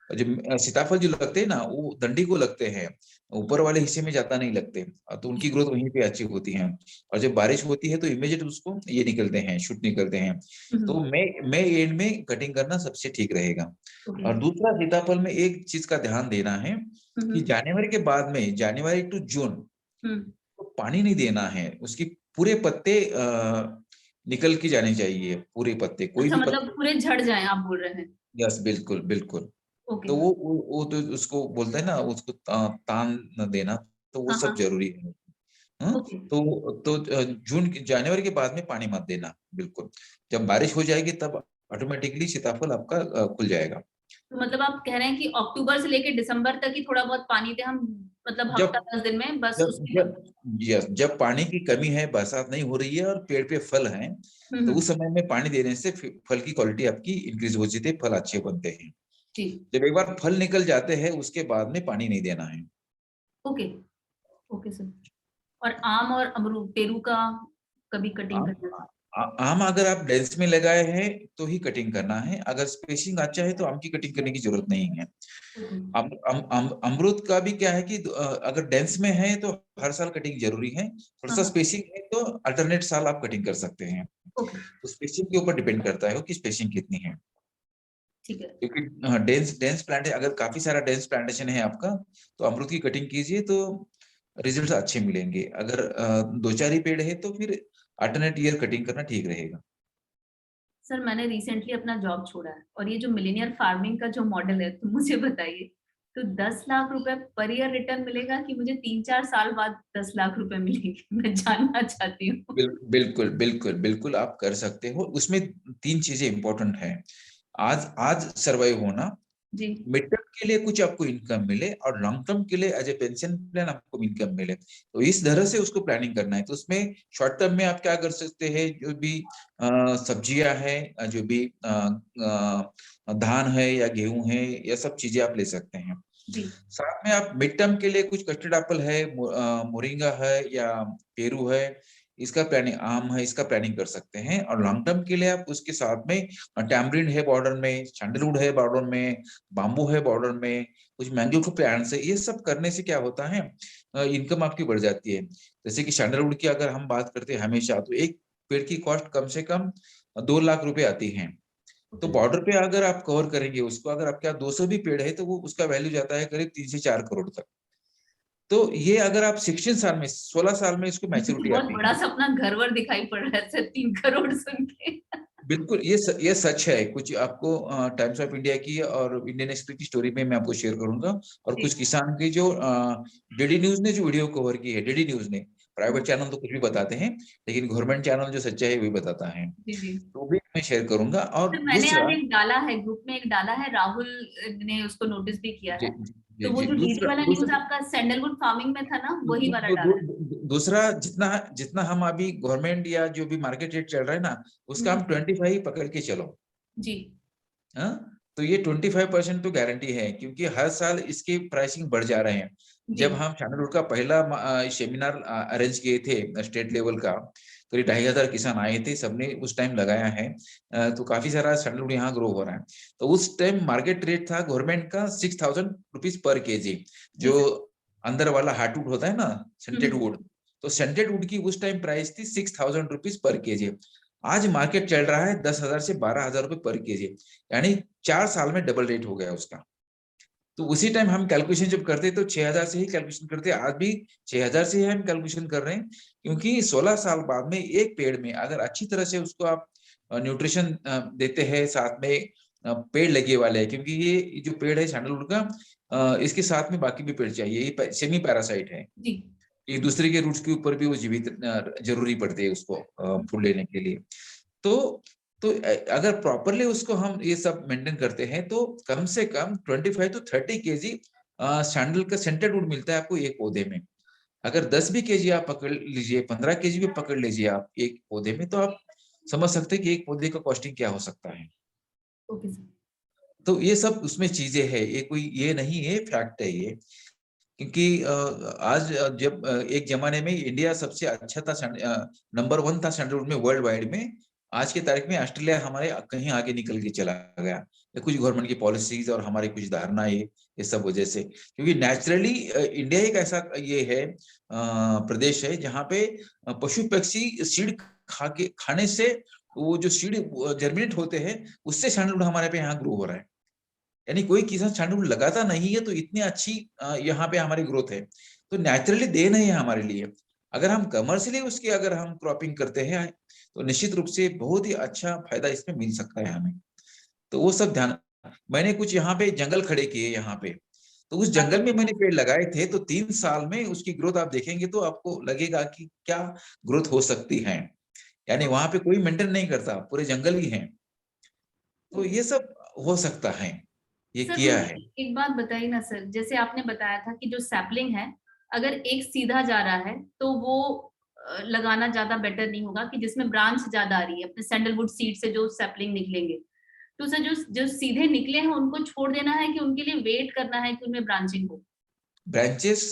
जो सीताफल जो लगते हैं ना, वो डंडी को लगते हैं, ऊपर वाले हिस्से में ज्यादा नहीं लगते, तो उनकी ग्रोथ वहीं पे अच्छी होती है। और जब बारिश होती है तो इमीडिएट उसको ये निकलते हैं, शूट निकलते हैं। तो मई एंड में कटिंग करना सबसे ठीक रहेगा। और दूसरा, सीताफल में एक चीज का ध्यान देना है कि जनवरी के बाद में, जनवरी टू जून, तो पानी नहीं देना है, उसकी पूरे पत्ते निकल के जाने चाहिए, पूरे पत्ते, कोई अच्छा, भी मतलब पूरे झड़ जाएं आप बोल रहे हैं? यस, बिल्कुल बिल्कुल। ओके। तो वो तो उसको बोलते हैं ना, उसको तान न देना, तो वो हाँ सब हाँ। जरूरी है। हाँ? ओके। तो जनवरी के बाद में पानी मत देना बिल्कुल। जब बारिश हो जाएगी तब ऑटोमेटिकली सीताफल आपका खुल जाएगा। तो मतलब आप कह रहे हैं कि अक्टूबर से लेकर दिसंबर तक ही थोड़ा बहुत पानी दे हम, मतलब जब हफ्ता 10 दिन में बस जब उसके जब बाद? यस, जब पानी की कमी है, बरसात नहीं हो रही है और पेड़ पे फल हैं, तो उस समय में पानी देने से फल की क्वालिटी आपकी इंक्रीज हो जाती है, फल अच्छे बनते हैं। जी। जब एक बार फल निकल जाते हैं उसके बाद में पानी नहीं देना है। ओके। Okay sir. और आम और अमरूद, पेरू का कभी कटिंग आम करना? आम अगर आप डेंस में लगाए हैं तो ही कटिंग करना है, अगर स्पेसिंग अच्छा है तो आम की कटिंग करने की जरूरत नहीं है। अमरूद का भी क्या है कि अगर डेंस में है तो हर साल कटिंग जरूरी है, थोड़ा सा स्पेसिंग है तो अल्टरनेट साल आप कटिंग कर सकते हैं। ओके। तो स्पेसिंग के ऊपर डिपेंड करता है कि स्पेसिंग कितनी है, ठीक है। क्योंकि डेंस प्लांट अगर काफी सारा डेंस प्लांटेशन है आपका, तो अमरूद की कटिंग कीजिए तो रिजल्ट अच्छे मिलेंगे। अगर दो चार ही पेड़ है तो फिर अल्टरनेट ईयर कटिंग करना ठीक रहेगा। सर मैंने रिसेंटली अपना जॉब छोड़ा है, और ये जो मिलेनियर फार्मिंग का जो मॉडल है, तो मुझे बताइए, तो 10 लाख रुपए पर ईयर रिटर्न मिलेगा कि मुझे 3-4 साल बाद 10 लाख रुपए मिलेंगे? मैं जानना चाहती हूँ। बिल्कुल बिल्कुल बिल्कुल आप कर सकते हो। उसमें तीन चीजें इंपॉर्टेंट हैं। आज आज सर्वाइव होना, जी। मिड टर्म के लिए कुछ आपको इनकम मिले, और लॉन्ग टर्म के लिए एज ए पेंशन प्लान आपको इनकम मिले, तो इस तरह से उसको प्लानिंग करना है। तो उसमें शॉर्ट टर्म में आप क्या कर सकते हैं, जो भी सब्जियां हैं, जो भी धान है या गेहूं है, ये सब चीजें आप ले सकते हैं। जी। साथ में आप मिड टर्म के लिए कुछ कस्टर्ड एप्पल है, मोरिंगा है या पेरू है, इसका प्लानिंग, आम है, इसका प्लानिंग कर सकते हैं। और लॉन्ग टर्म के लिए आप उसके साथ में टैमरिंड है बॉर्डर में, सैंडलवुड है बॉर्डर में, बाम्बू है बॉर्डर में, कुछ मैंगो के प्लांट्स है। ये सब करने से क्या होता है, इनकम आपकी बढ़ जाती है। जैसे कि सैंडलवुड की अगर हम बात करते हैं हमेशा, तो एक पेड़ की कॉस्ट कम से कम 2 लाख रुपए आती है। तो बॉर्डर पे अगर आप कवर करेंगे उसको, अगर आपके यहाँ 200 भी पेड़ है तो वो उसका वैल्यू जाता है करीब 3 से 4 करोड़ तक। तो ये अगर आप 16 साल में, 16 साल में इसको मैच्योरिटी बहुत आती बड़ा है। सपना घर वर दिखाई पड़ रहा है सर, 3 करोड़ सुन के। बिल्कुल, ये सच है। कुछ आपको टाइम्स ऑफ इंडिया की और इंडियन एक्सप्रेस की स्टोरी में मैं आपको शेयर करूंगा, और कुछ किसान की जो डीडी न्यूज ने जो वीडियो कवर की है, डीडी न्यूज ने, प्राइवेट चैनल तो कुछ भी बताते हैं, लेकिन गवर्नमेंट चैनल जो सच्चाई है वही बताता है, जी जी। तो भी मैं शेयर करूंगा। और सर मैंने दूसरा, आज एक डाला है, ग्रुप में एक डाला है, राहुल ने उसको नोटिस भी किया है। तो वो जो डीडी वाला न्यूज आपका सैंडलवुड फार्मिंग में था ना, वही वाला डाला है। दूसरा, जितना जितना हम अभी गवर्नमेंट या जो भी मार्केट रेट चल रहा है ना, उसका हम 25 पकड़ के चलो। जी। हाँ, तो ये 25% तो गारंटी है, क्योंकि हर साल इसके प्राइसिंग बढ़ जा रहे हैं। जब हम सैंडलवुड का पहला सेमिनार अरेंज किए थे स्टेट लेवल का, करीब 2,500 किसान आए थे, सबने उस टाइम लगाया है, तो काफी सारा सैंडलवुड यहाँ ग्रो हो रहा है। तो उस टाइम मार्केट रेट था गवर्नमेंट का 6,000 रुपीज पर केजी, जो अंदर वाला हार्डवुड होता है ना, सेंटेड वुड, तो सेंटेड वुड की उस टाइम प्राइस थी 6,000 रुपीज पर केजी। आज मार्केट चल रहा है 10,000 से 12,000 रुपए पर केजी, यानी 4 साल में डबल रेट हो गया उसका। तो उसी टाइम हम कैलकुलेशन जब करते तो 6,000 से ही कैलकुलेशन करते, आज भी 6,000 से ही हम कैलकुलेशन कर रहे हैं, क्योंकि 16 साल बाद में एक पेड़ में अगर अच्छी तरह से उसको आप न्यूट्रिशन देते हैं, साथ में पेड़ लगे वाले हैं, क्योंकि ये जो पेड़ है सैंडलवुड का, इसके साथ में बाकी भी पेड़ चाहिए, ये सेमी पैरासाइट है, ये दूसरे के रूट्स के ऊपर भी वो जीवित जरूरी पड़ती है उसको फूल लेने के लिए। तो अगर प्रॉपरली उसको हम ये सब मेंटेन करते हैं तो कम से कम 25 to 30 केजी सैंडल का सेंटेड वुड मिलता है आपको एक पौधे में। अगर 10 भी केजी आप पकड़ लीजिए, 15 केजी भी पकड़ लीजिए आप एक पौधे में, तो आप समझ सकते हैं कि एक पौधे का कॉस्टिंग क्या हो सकता है। Okay sir. तो ये सब उसमें चीजें है, ये कोई ये नहीं है, फैक्ट है ये। क्योंकि आज जब एक जमाने में इंडिया सबसे अच्छा था, नंबर 1 था सैंडलवुड में वर्ल्ड वाइड में, आज की तारीख में ऑस्ट्रेलिया हमारे कहीं आगे निकल के चला गया। कुछ गवर्नमेंट की पॉलिसीज और हमारी कुछ धारणाएं, ये सब वजह से। क्योंकि नेचुरली इंडिया एक ऐसा ये है प्रदेश है जहाँ पे पशु पक्षी सीड खाने से वो जो सीड जर्मिनेट होते हैं उससे सैंडलवुड हमारे पे यहाँ ग्रो हो रहा है। यानी कोई किसान सैंडलवुड लगाता नहीं है तो इतनी अच्छी यहाँ पे हमारी ग्रोथ है। तो नेचुरली देन है हमारे लिए। अगर हम कमर्शियली उसकी अगर हम क्रॉपिंग करते हैं तो निश्चित रूप से बहुत ही अच्छा फायदा इसमें मिल सकता है हमें। तो वो सब ध्यान, मैंने कुछ यहाँ पे जंगल खड़े किए यहाँ पे, तो उस जंगल में मैंने पेड़ लगाए थे, तो 3 साल में उसकी ग्रोथ आप देखेंगे तो आपको लगेगा कि क्या ग्रोथ हो सकती है। यानी वहां पे कोई मेंटेन नहीं करता, पूरे जंगल ही हैं। तो ये सब हो सकता है, ये सर किया मुझे है। एक बात बताइए ना सर, जैसे आपने बताया था कि जो सैपलिंग है अगर एक सीधा जा रहा है तो वो लगाना ज्यादा बेटर नहीं होगा, कि जिसमें ब्रांच ज्यादा आ रही है अपने सैंडलवुड सीड से जो सैपलिंग निकलेंगे, तो सर जो जो सीधे निकले हैं उनको छोड़ देना है कि उनके लिए वेट करना है कि उनमें ब्रांचिंग हो? ब्रांचेस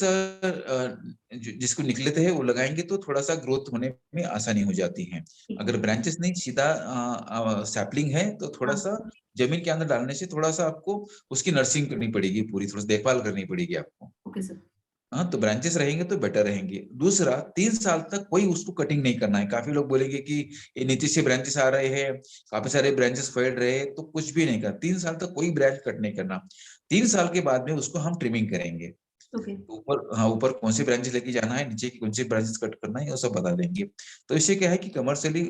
जिसको निकलते हैं वो लगाएंगे तो थोड़ा सा ग्रोथ होने में आसानी हो जाती है। अगर ब्रांचेस नहीं, सीधा सैपलिंग है तो थोड़ा हाँ। सा जमीन के अंदर डालने से थोड़ा सा आपको उसकी नर्सिंग करनी पड़ेगी, पूरी थोड़ा सा देखभाल करनी पड़ेगी आपको। Okay sir. हाँ, तो ब्रांचेस रहेंगे तो बेटर रहेंगे। दूसरा, 3 साल तक कोई उसको कटिंग नहीं करना है। काफी लोग बोलेंगे कि ये नीचे से ब्रांचेस आ रहे हैं, काफी सारे ब्रांचेस फैल रहे हैं, तो कुछ भी नहीं करना। 3 साल तक कोई ब्रांच कट नहीं करना। 3 साल के बाद में उसको हम ट्रिमिंग करेंगे। ओके। ऊपर, हाँ, ऊपर कौन सी ब्रांचेस लेके जाना है, नीचे की कौन सी ब्रांचेस कट करना है, वो सब बता देंगे। तो इससे क्या है कि कमर्शियली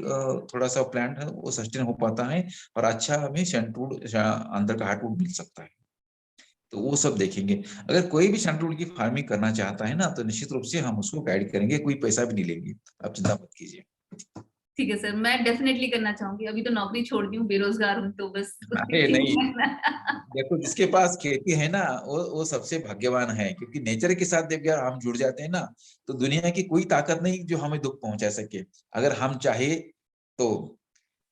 थोड़ा सा प्लांट है वो सस्टेन हो पाता है और अच्छा हमें सैंडलवुड अंदर का हार्डवुड मिल सकता है। तो वो सब देखेंगे। अगर कोई भी सैंडलवुड की फार्मिंग करना चाहता है ना, तो निश्चित रूप से हम उसको गाइड करेंगे, कोई पैसा भी नहीं लेंगे, आप चिंता मत कीजिए। ठीक है सर, मैं डेफिनेटली करना चाहूंगी। अभी तो नौकरी छोड़ दी हूँ, बेरोजगार हूँ, तो बस अरे नहीं, देखो जिसके पास खेती है ना वो सबसे भाग्यवान है, क्योंकि नेचर के साथ जब यार हम जुड़ जाते हैं ना, तो दुनिया की कोई ताकत नहीं जो हमें दुख पहुंचा सके, अगर हम चाहे तो।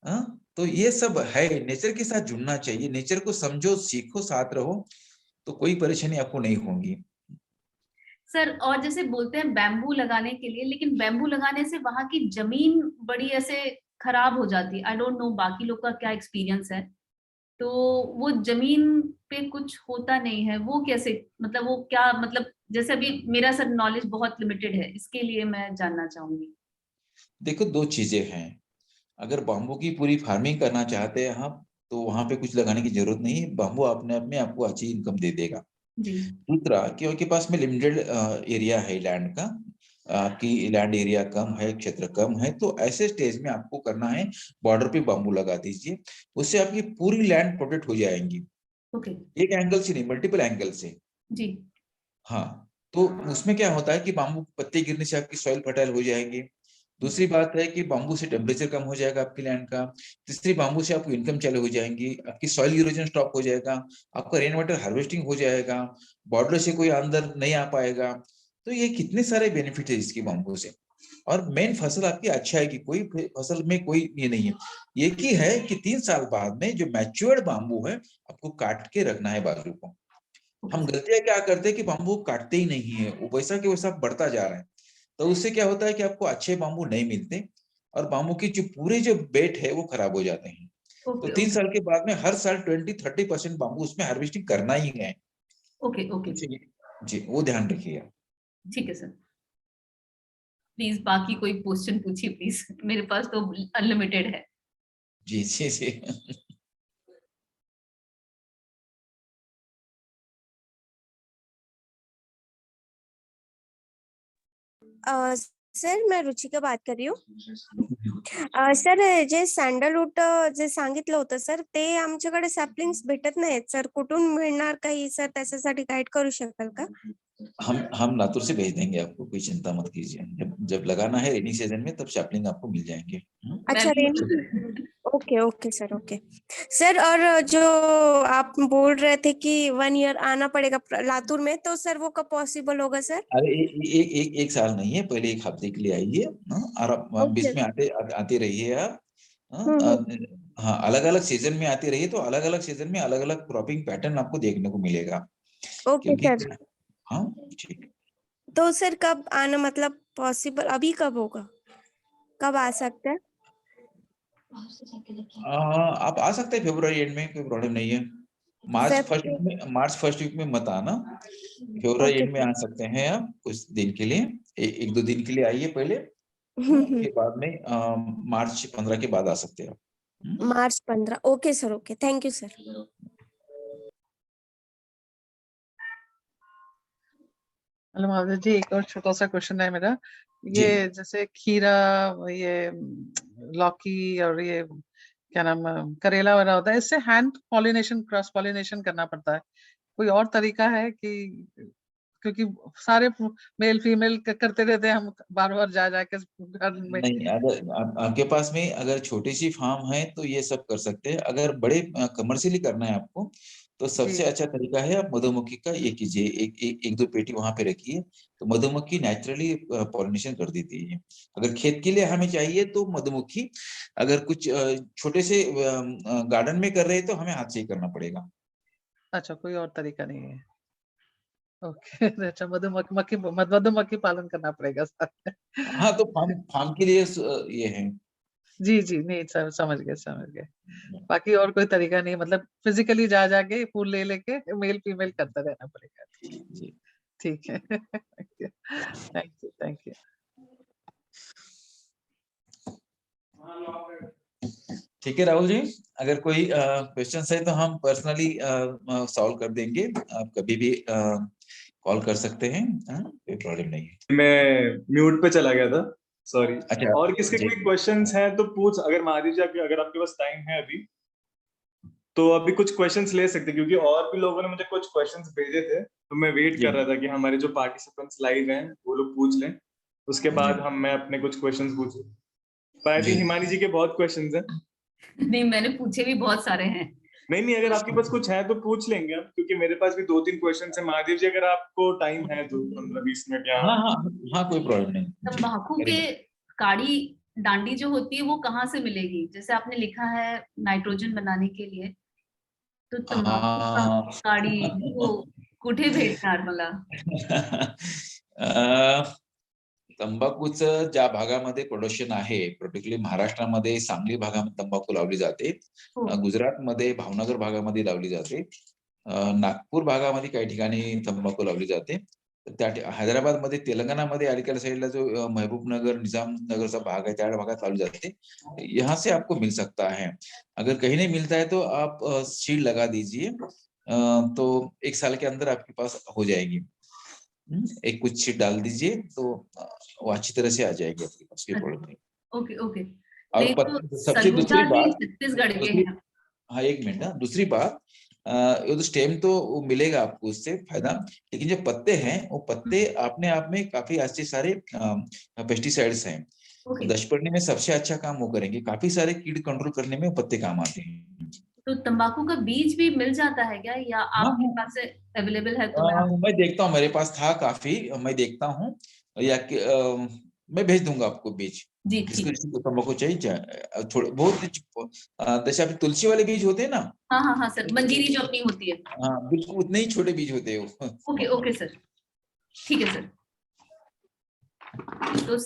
हाँ, तो ये सब है, नेचर के साथ जुड़ना चाहिए, नेचर को समझो, सीखो, साथ रहो, तो कोई परेशानी आपको नहीं होगी। सर और जैसे बोलते हैं बैम्बू लगाने के लिए, लेकिन बैम्बू लगाने से वहां की जमीन बड़ी ऐसे खराब हो जाती है। आई डोंट नो बाकी लोग का क्या एक्सपीरियंस है, तो वो जमीन पे कुछ होता नहीं है, वो कैसे, मतलब वो क्या, मतलब जैसे अभी मेरा सर नॉलेज बहुत लिमिटेड है, इसके लिए मैं जानना चाहूंगी। देखो 2 चीजें हैं। अगर बाम्बू की पूरी फार्मिंग करना चाहते हैं हम, तो वहां पे कुछ लगाने की जरूरत नहीं है, बाम्बू अपने आप में आपको अच्छी इनकम दे देगा। जी। दूसरा, क्योंकि पास में लिमिटेड एरिया है लैंड का, आपकी लैंड एरिया कम है, क्षेत्र कम है, तो ऐसे स्टेज में आपको करना है बॉर्डर पे बाम्बू लगा दीजिए, उससे आपकी पूरी लैंड प्रोटेक्ट हो जाएंगी। ओके। एक एंगल से नहीं, मल्टीपल एंगल से। जी। हाँ, तो उसमें क्या होता है कि बाम्बू पत्ते गिरने से आपकी सॉइल फर्टाइल हो जाएगी। दूसरी बात है कि बाम्बू से टेम्परेचर कम हो जाएगा आपकी लैंड का। तीसरी, बाम्बू से आपको इनकम चालू हो जाएंगी, आपकी सॉइल इरोजन स्टॉप हो जाएगा, आपका रेन वाटर हार्वेस्टिंग हो जाएगा, बॉर्डर से कोई अंदर नहीं आ पाएगा। तो ये कितने सारे बेनिफिट है इसकी बाम्बू से। और मेन फसल आपकी अच्छा है कि कोई फसल में कोई ये नहीं है। एक ही है कि 3 साल बाद में जो मैच्योर्ड बाम्बू है आपको काट के रखना है बाजू को। हम गलतियां क्या करते हैं कि बाम्बू काटते ही नहीं है, वो वैसा के वैसा बढ़ता जा रहा है। तो उससे क्या होता है कि आपको अच्छे बाम्बू नहीं मिलते और बाम्बू की जो पूरे जो बेट है वो खराब हो जाते हैं। तो 3 साल के बाद में हर साल 20-30% बाम्बू उसमें हार्वेस्टिंग करना ही है। ओके। ओके जी, वो ध्यान रखिएगा। ठीक है सर। प्लीज बाकी कोई क्वेश्चन पूछिए प्लीज, मेरे पास तो अनलिमिटेड है। जी जी जी। सर मैं रुचिका बात कर रही हूँ। सर जे सॅन्डलवुड जे सांगितलं होतं सर, ते आमच्याकडे सॅपलिंग्स भेटत नाहीत सर, कुठून मिळणार काही सर, त्याच्यासाठी गाईड करू शकाल का? हम लातूर से भेज देंगे आपको, कोई चिंता मत कीजिए। जब लगाना है रेनी सीजन में तब सैपलिंग आपको मिल जाएंगे। अच्छा Renee, okay okay sir, okay sir. और जो आप बोल रहे थे कि 1 ईयर आना पड़ेगा लातूर में, तो सर वो कब पॉसिबल होगा सर? अरे एक साल नहीं है, पहले 1 हफ्ते के लिए आइए, और आप बीच में आते रहिए आप। हाँ, अलग अलग सीजन में आती रही तो अलग अलग सीजन में अलग अलग क्रॉपिंग पैटर्न आपको देखने को मिलेगा। ओके क्योंकि सर। हाँ ठीक। तो सर कब आना मतलब पॉसिबल, अभी कब होगा, कब आ सकते हैं? आप आ सकते हैं फरवरी एंड में, कोई प्रॉब्लम नहीं है। मार्च फर्स्ट वीक में मत आना, फरवरी ओके एंड में आ सकते हैं आप कुछ दिन के लिए, एक दो दिन के लिए आइए पहले, के बाद में मार्च 15 के बाद आ सकते हैं आप। March 15। Okay sir, okay, thank you sir. Hello Mahadev ji, एक और छोटा सा क्वेश्चन है मेरा। जी। ये जैसे खीरा, ये लौकी और ये क्या नाम, करेला वगैरह होता है, इससे हैंड पॉलिनेशन, क्रॉस पॉलिनेशन करना पड़ता है। कोई और तरीका है कि, क्योंकि सारे मेल फीमेल करते रहते हैं, हम बार बार जा जाके घर में। नहीं, अगर आपके पास में अगर छोटी सी फार्म है तो ये सब कर सकते हैं। अगर बड़े कमर्शियली करना है आपको तो सबसे जी अच्छा तरीका है आप मधुमक्खी का ये कीजिए, एक दो पेटी वहां पे रखिए, तो मधुमक्खी नेचुरली पॉलिनेशन कर देती है। अगर खेत के लिए हमें चाहिए तो मधुमक्खी, अगर कुछ छोटे से गार्डन में कर रहे हैं तो हमें हाथ से ही करना पड़ेगा। अच्छा, कोई और तरीका नहीं है। ओके अच्छा, मधुमक्खी पालन करना पड़ेगा सर। हाँ, तो फार्म फार्म के लिए ये है। जी जी, नहीं समझ गए समझ गए। बाकी और कोई तरीका नहीं, मतलब फिजिकली जा जाके फूल ले लेके मेल फीमेल करता रहना पड़ेगा। जी। ठीक है थैंक यू थैंक यू। ठीक है राहुल जी, अगर कोई क्वेश्चन है तो हम पर्सनली सॉल्व कर देंगे, आप कभी भी कॉल कर सकते हैं, कोई प्रॉब्लम नहीं है। मैं म्यूट पे चला गया था, सॉरी। अच्छा और किसके जी। कोई क्वेश्चंस हैं तो पूछ, अगर महादेव जी अगर आपके पास टाइम है अभी, तो अभी कुछ क्वेश्चंस ले सकते हैं, क्योंकि और भी लोगों ने मुझे कुछ क्वेश्चंस भेजे थे, तो मैं वेट जी कर रहा था कि हमारे जो पार्टिसिपेंट्स लाइव हैं वो लोग पूछ लें, उसके जी बाद मैं अपने कुछ क्वेश्चंस पूछूं। पर आई जी। थिंक हिमानी जी के बहुत क्वेश्चंस हैं। नहीं, मैंने पूछे भी बहुत सारे हैं। नहीं, अगर आपके पास कुछ है तो पूछ लेंगे हम, क्योंकि मेरे पास भी 2-3 क्वेश्चंस हैं। महादेव जी, अगर आपको टाइम है तो 15-20 मिनट या हाँ हाँ हाँ, कोई प्रॉब्लम नहीं जी, तंबाकू के करेंगे। काड़ी डांडी जो होती है वो कहाँ से मिलेगी? जैसे आपने लिखा है नाइट्रोजन बनाने के लिए, तो तंबाकू का हाँ काडी वो कुठे भेटणार मला? तंबाखूचं ज्या भागामध्ये प्रोडक्शन आहे, पर्टिक्युलरली महाराष्ट्रामध्ये सांगली भागामध्ये तंबाखू लावली जाते, हो. गुजरातमध्ये भावनगर भागामध्ये लावली जाते, नागपूर भागामध्ये काही ठिकाणी तंबाखू लावली जाते, त्या हैदराबादमध्ये, तेलंगानामध्ये अलीकडे साइडला जो महबूबनगर निजामनगरचा भाग है, त्या भागात लावली जाते। यहाँ से आपको मिल सकता है। अगर कहीं नहीं मिलता है तो आप सीड लगा दीजिए, तो 1 साल के अंदर आपके पास हो जाएगी। एक कुछ सीड डाल दीजिए तो वो अच्छी तरह से आ जाएगी आपके पास, कोई प्रॉब्लम नहीं। Okay okay. और नहीं तो सबसे सलूजा ही छत्तीसगढ़ के हैं। हाँ, एक मिनट ना, दूसरी बात, ये तो स्टेम तो वो मिलेगा आपको, उससे फायदा, लेकिन जो पत्ते हैं वो पत्ते अपने आप में काफी अच्छे सारे पेस्टिसाइड्स हैं, ओके, दशपर्णी में सबसे अच्छा काम वो करेंगे, काफी सारे कीट कंट्रोल करने में वो पत्ते काम आते हैं। तो तंबाकू का बीज भी मिल जाता है क्या, या हाँ आपके हाँ, पास से अवेलेबल है? तो मैं मैं देखता हूँ, मेरे पास था काफी, मैं देखता हूँ, या कि मैं भेज दूंगा आपको बीज, जी जिसको ठीक। जिसको तंबाकू चाहिए, थोड़े बहुत, जैसे आप तुलसी वाले बीज होते हैं ना, हाँ हाँ हाँ सर, मंजीरी जो अपनी होती है। हाँ बिल्कुल उतने ही छोटे बीज होते हैं वो। ओके ओके सर, ठीक है सर। तो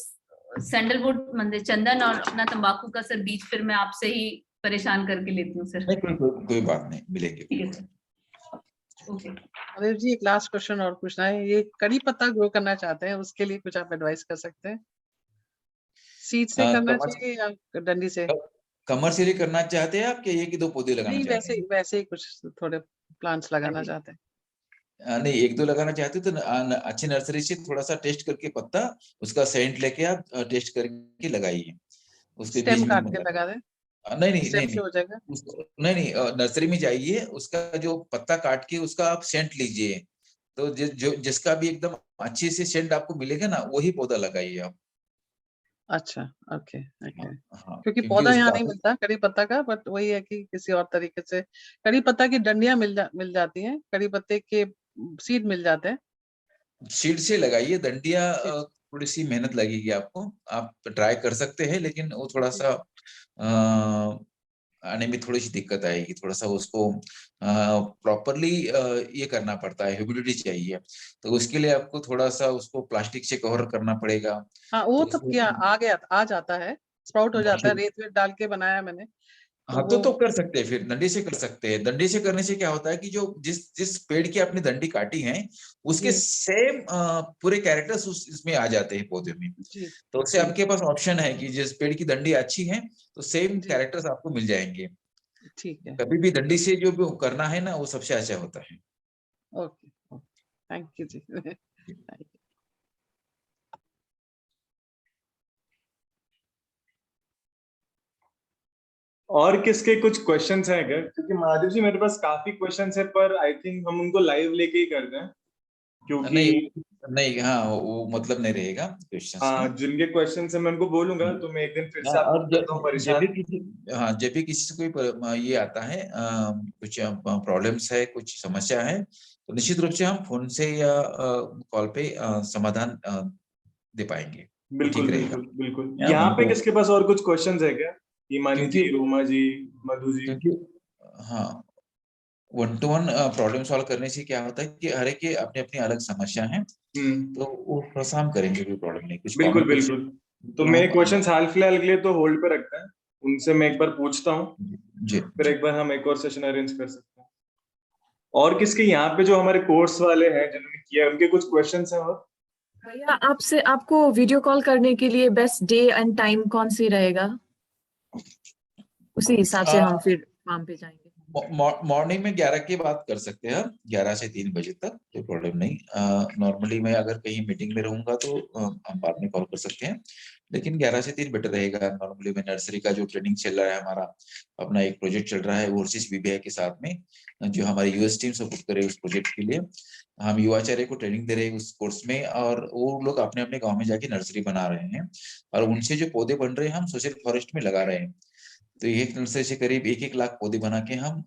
सैंडलवुड म्हणजे चंदन और अपना तंबाकू का सर बीज फिर मैं आपसे ही परेशान करके लेती हूँ सर। नहीं, कोई बात नहीं, मिलेंगे। ठीक है सर, ओके। महादेव जी, एक लास्ट क्वेश्चन और पूछना है। ये कड़ी पत्ता ग्रो करना चाहते हैं, उसके लिए कुछ आप एडवाइस कर सकते हैं? सीड से करना चाहिए या डंडी से? कमर्शियली करना चाहते हैं आप, कि एक ही दो पौधे लगाना नहीं, चाहते हैं? वैसे ही कुछ थोड़े प्लांट्स लगाना चाहते हैं। नहीं, एक दो लगाना चाहते हो तो अच्छी नर्सरी से थोड़ा सा टेस्ट करके पत्ता, उसका सेंट लेके आप टेस्ट करके लगाइए, उसके स्टेम बीज में काट के मंगा। लगा दें, नहीं नहीं स्टेम नहीं से नहीं, हो जाएगा? नहीं नहीं, नर्सरी में जाइए, उसका जो पत्ता काट के उसका आप सेंट लीजिए, तो जो जिसका भी एकदम अच्छे से सेंट आपको मिलेगा ना, वही पौधा लगाइए आप। अच्छा, ओके ओके। हाँ, क्योंकि क्योंकि पौधा यहाँ उसका नहीं मिलता कड़ी पत्ता का, बट वही है कि किसी और तरीके से कड़ी पत्ता की डंडियां मिल जाती हैं, कड़ी पत्ते के सीड मिल जाते हैं। सीड से लगाइए, दंडिया सीड थोड़ी सी मेहनत लगेगी आपको, आप ट्राई कर सकते हैं, लेकिन वो थोड़ा सा आने में थोड़ी सी दिक्कत आएगी, थोड़ा सा उसको प्रॉपरली ये करना पड़ता है, ह्यूमिडिटी चाहिए, तो उसके लिए आपको थोड़ा सा उसको प्लास्टिक से कवर करना पड़ेगा। हाँ वो तो तो उसको क्या आ जाता है, स्प्राउट हो जाता है, रेत वेत डाल के बनाया मैंने। हाँ, तो कर सकते हैं, फिर डंडी से कर सकते हैं। डंडी से करने से क्या होता है कि जो जिस जिस पेड़ की आपने डंडी काटी है उसके जी सेम पूरे कैरेक्टर्स इसमें आ जाते हैं पौधे में। जी तो उससे जी आपके पास ऑप्शन है कि जिस पेड़ की डंडी अच्छी है तो सेम जी कैरेक्टर्स आपको मिल जाएंगे। ठीक है। कभी भी डंडी से जो भी करना है ना वो सबसे अच्छा होता है। ओके ओके, थैंक यू जी। Thank you. और किसके कुछ क्वेश्चंस हैं क्या? क्योंकि महादेव जी मेरे पास काफी क्वेश्चंस है, पर आई थिंक हम उनको लाइव लेके ही करते हैं, क्योंकि नहीं नहीं, हाँ वो मतलब नहीं रहेगा क्वेश्चंस का। हाँ जिनके क्वेश्चंस है मैं उनको बोलूंगा, तो मैं एक दिन फिर से आपको और करता हूँ परेशान। जब भी किसी से कोई ये आता है, कुछ प्रॉब्लम्स है, कुछ समस्या है, तो निश्चित रूप से हम फोन से या कॉल पे समाधान दे पाएंगे, वो बिल्कुल ठीक रहेगा। बिल्कुल बिल्कुल। या यहाँ पे उनको, किसके पास और कुछ क्वेश्चंस है क्या? ईमानी क्योंकि जी, रोमा जी, मधु जी। क्योंकि हाँ, 1-to-1 प्रॉब्लम सॉल्व करने से क्या होता है कि हर एक की अपनी अपनी अलग समस्या है, तो वो थोड़ा सा हम करेंगे, कोई प्रॉब्लम नहीं, कुछ बिल्कुल कॉमन कुछ बिल्कुल। तो जो मैं हम क्वेश्चंस हाल फिलहाल के लिए तो होल्ड पे रखते हैं, उनसे मैं एक बार पूछता हूँ, जी फिर जी। एक बार हम एक और सेशन अरेंज कर सकते हैं। और किसके यहाँ पे जो हमारे कोर्स वाले हैं जिन्होंने किया, उनके कुछ क्वेश्चंस हैं? और भैया आपको वीडियो कॉल करने के लिए बेस्ट डे एंड टाइम कौन सी रहेगा? उसी हिसाब से हम फिर काम पे जाएंगे। मॉर्निंग में 11 की बात कर सकते हैं, 11 से 3 बजे तक कोई प्रॉब्लम नहीं। नॉर्मली मैं अगर कहीं मीटिंग में रहूंगा तो हम बाद में कॉल कर सकते हैं, लेकिन 11 से 3 बेटर रहेगा। नॉर्मली मैं नर्सरी का जो ट्रेनिंग चल रहा है हमारा, अपना एक प्रोजेक्ट चल रहा है ओवरसीज बीबीआई के साथ में, जो हमारी यूएस टीम सपोर्ट करे उस प्रोजेक्ट के लिए, हम युवाचार्य को ट्रेनिंग दे रहे हैं उस कोर्स में, और वो लोग अपने अपने गाँव में जाके नर्सरी बना रहे हैं, और उनसे जो पौधे बन रहे हैं हम सोशल फॉरेस्ट में लगा रहे हैं। तो एक नर्सरी से करीब 1-1 लाख पौधे बना के हम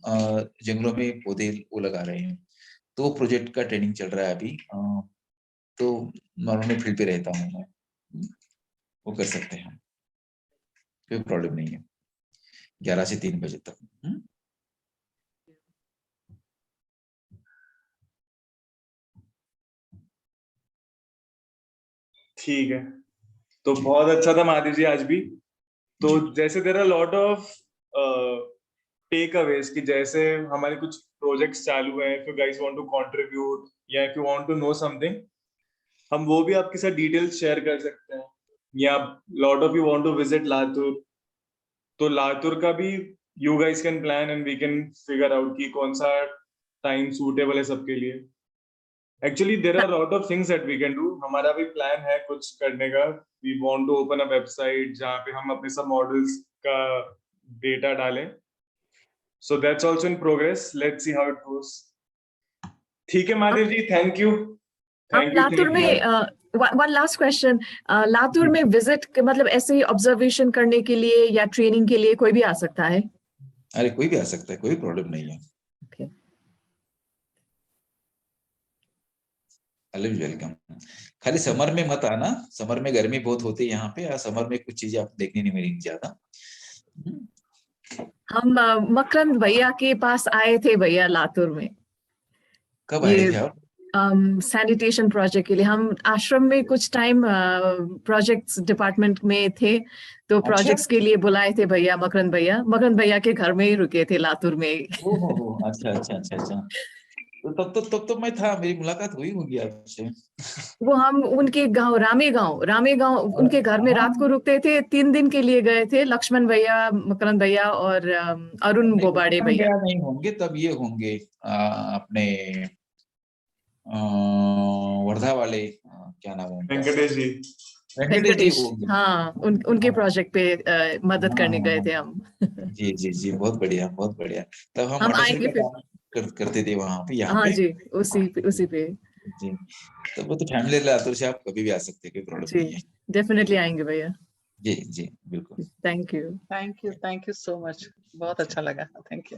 जंगलों में पौधे वो लगा रहे हैं। तो प्रोजेक्ट का ट्रेनिंग चल रहा है अभी। तो नॉर्मली फील्ड पे रहता हूँ मैं, वो कर सकते हैं, कोई प्रॉब्लम नहीं है, 11 से 3 बजे तक। ठीक है, तो बहुत अच्छा था महादेव जी आज भी। तो जैसे there are lot of takeaways कि जैसे हमारे कुछ प्रोजेक्ट्स चालू हैं, if you guys want to contribute या if you want to know something, हम वो भी आपके साथ डिटेल्स शेयर कर सकते हैं। या lot of you want to visit Latur, तो लातूर का भी you guys can plan and we can figure out कि कौन सा टाइम सूटेबल है सबके लिए। Actually there are lot of things that we can do. हमारा भी प्लान है कुछ करने का। We want to open a website जहाँ पे हम अपने सब मॉडल्स का डेटा डालें। So that's also in progress, let's see how it goes. ठीक है महादेव जी, थैंक यू हम thank you Latur thank you. में वन लास्ट क्वेश्चन, लातूर में विजिट मतलब ऐसे ही ऑब्जर्वेशन करने के लिए या ट्रेनिंग के लिए कोई भी आ सकता है? अरे कोई भी आ सकता है, कोई प्रॉब्लम नहीं है। Okay. Always welcome. खाली समर में मत आना, समर में गर्मी बहुत होती है यहाँ पे, और समर में कुछ चीजें आपको देखने नहीं मिलेंगी ज्यादा। हम मकरंद भैया के पास आए थे भैया लातूर में, कब आए ये थे आप? सैनिटेशन प्रोजेक्ट के लिए। हम आश्रम में कुछ टाइम प्रोजेक्ट्स डिपार्टमेंट में थे, तो अच्छा, प्रोजेक्ट्स के लिए बुलाए थे भैया, मकरंद भैया के घर में ही रुके थे लातूर में ही। हो, अच्छा अच्छा अच्छा अच्छा। तो तब तो मैं था, मेरी मुलाकात हुई होगी आपसे। वो हम उनके गांव रामे गांव उनके घर में रात को हाँ, रुकते थे, 3 दिन के लिए गए थे, लक्ष्मण भैया, मकरंद भैया और अरुण नहीं बोबाड़े लक्ष्मण भैया। भैया नहीं होंगे, तब ये होंगे अपने वर्धा वाले, क्या नाम है उनका, वेंकटेश जी। वेंकटेश जी वेंकटेश, होंगे। हाँ उनके हाँ प्रोजेक्ट पे मदद हाँ करने हाँ गए हाँ। थे हम। जी जी जी, बहुत बढ़िया बहुत बढ़िया। तब हम हम मोटरसाइकिल आएंगे का फिर। काम करते थे वहां पे, यहाँ हाँ पे। जी, उसी पे। जी, तो वो तो फैमिली लातूर से आप कभी भी आ सकते हैं, कोई प्रॉब्लम जी, नहीं है। डेफिनेटली आएंगे भैया। जी जी बिल्कुल। Thank you. Thank you so much, बहुत अच्छा लगा, थैंक यू।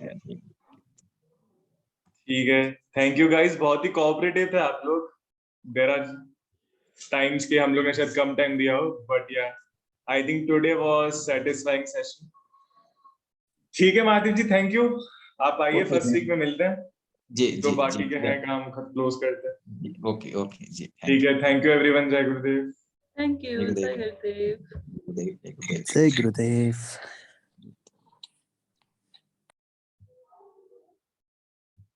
ठीक है, थैंक यू गाइस, बहुत ही कोऑपरेटिव थे आप लोग। देयर आर टाइम्स के हम लोग ने शायद कम टाइम दिया हो, बट या I think today was satisfying session. ठीक है महादेव जी, थैंक यू। आप आइए, Okay, फर्स्ट thank वीक में मिलते हैं, जी जो जी बाकी जी के हैं काम क्लोज करते हैं। ओके ओके जी ठीक है, थैंक यू एवरीवन। जय गुरुदेव। थैंक यू, गुरुदेव। जय गुरुदेव। गुरुदेव, जय गुरुदेव। जय गुरुदेव।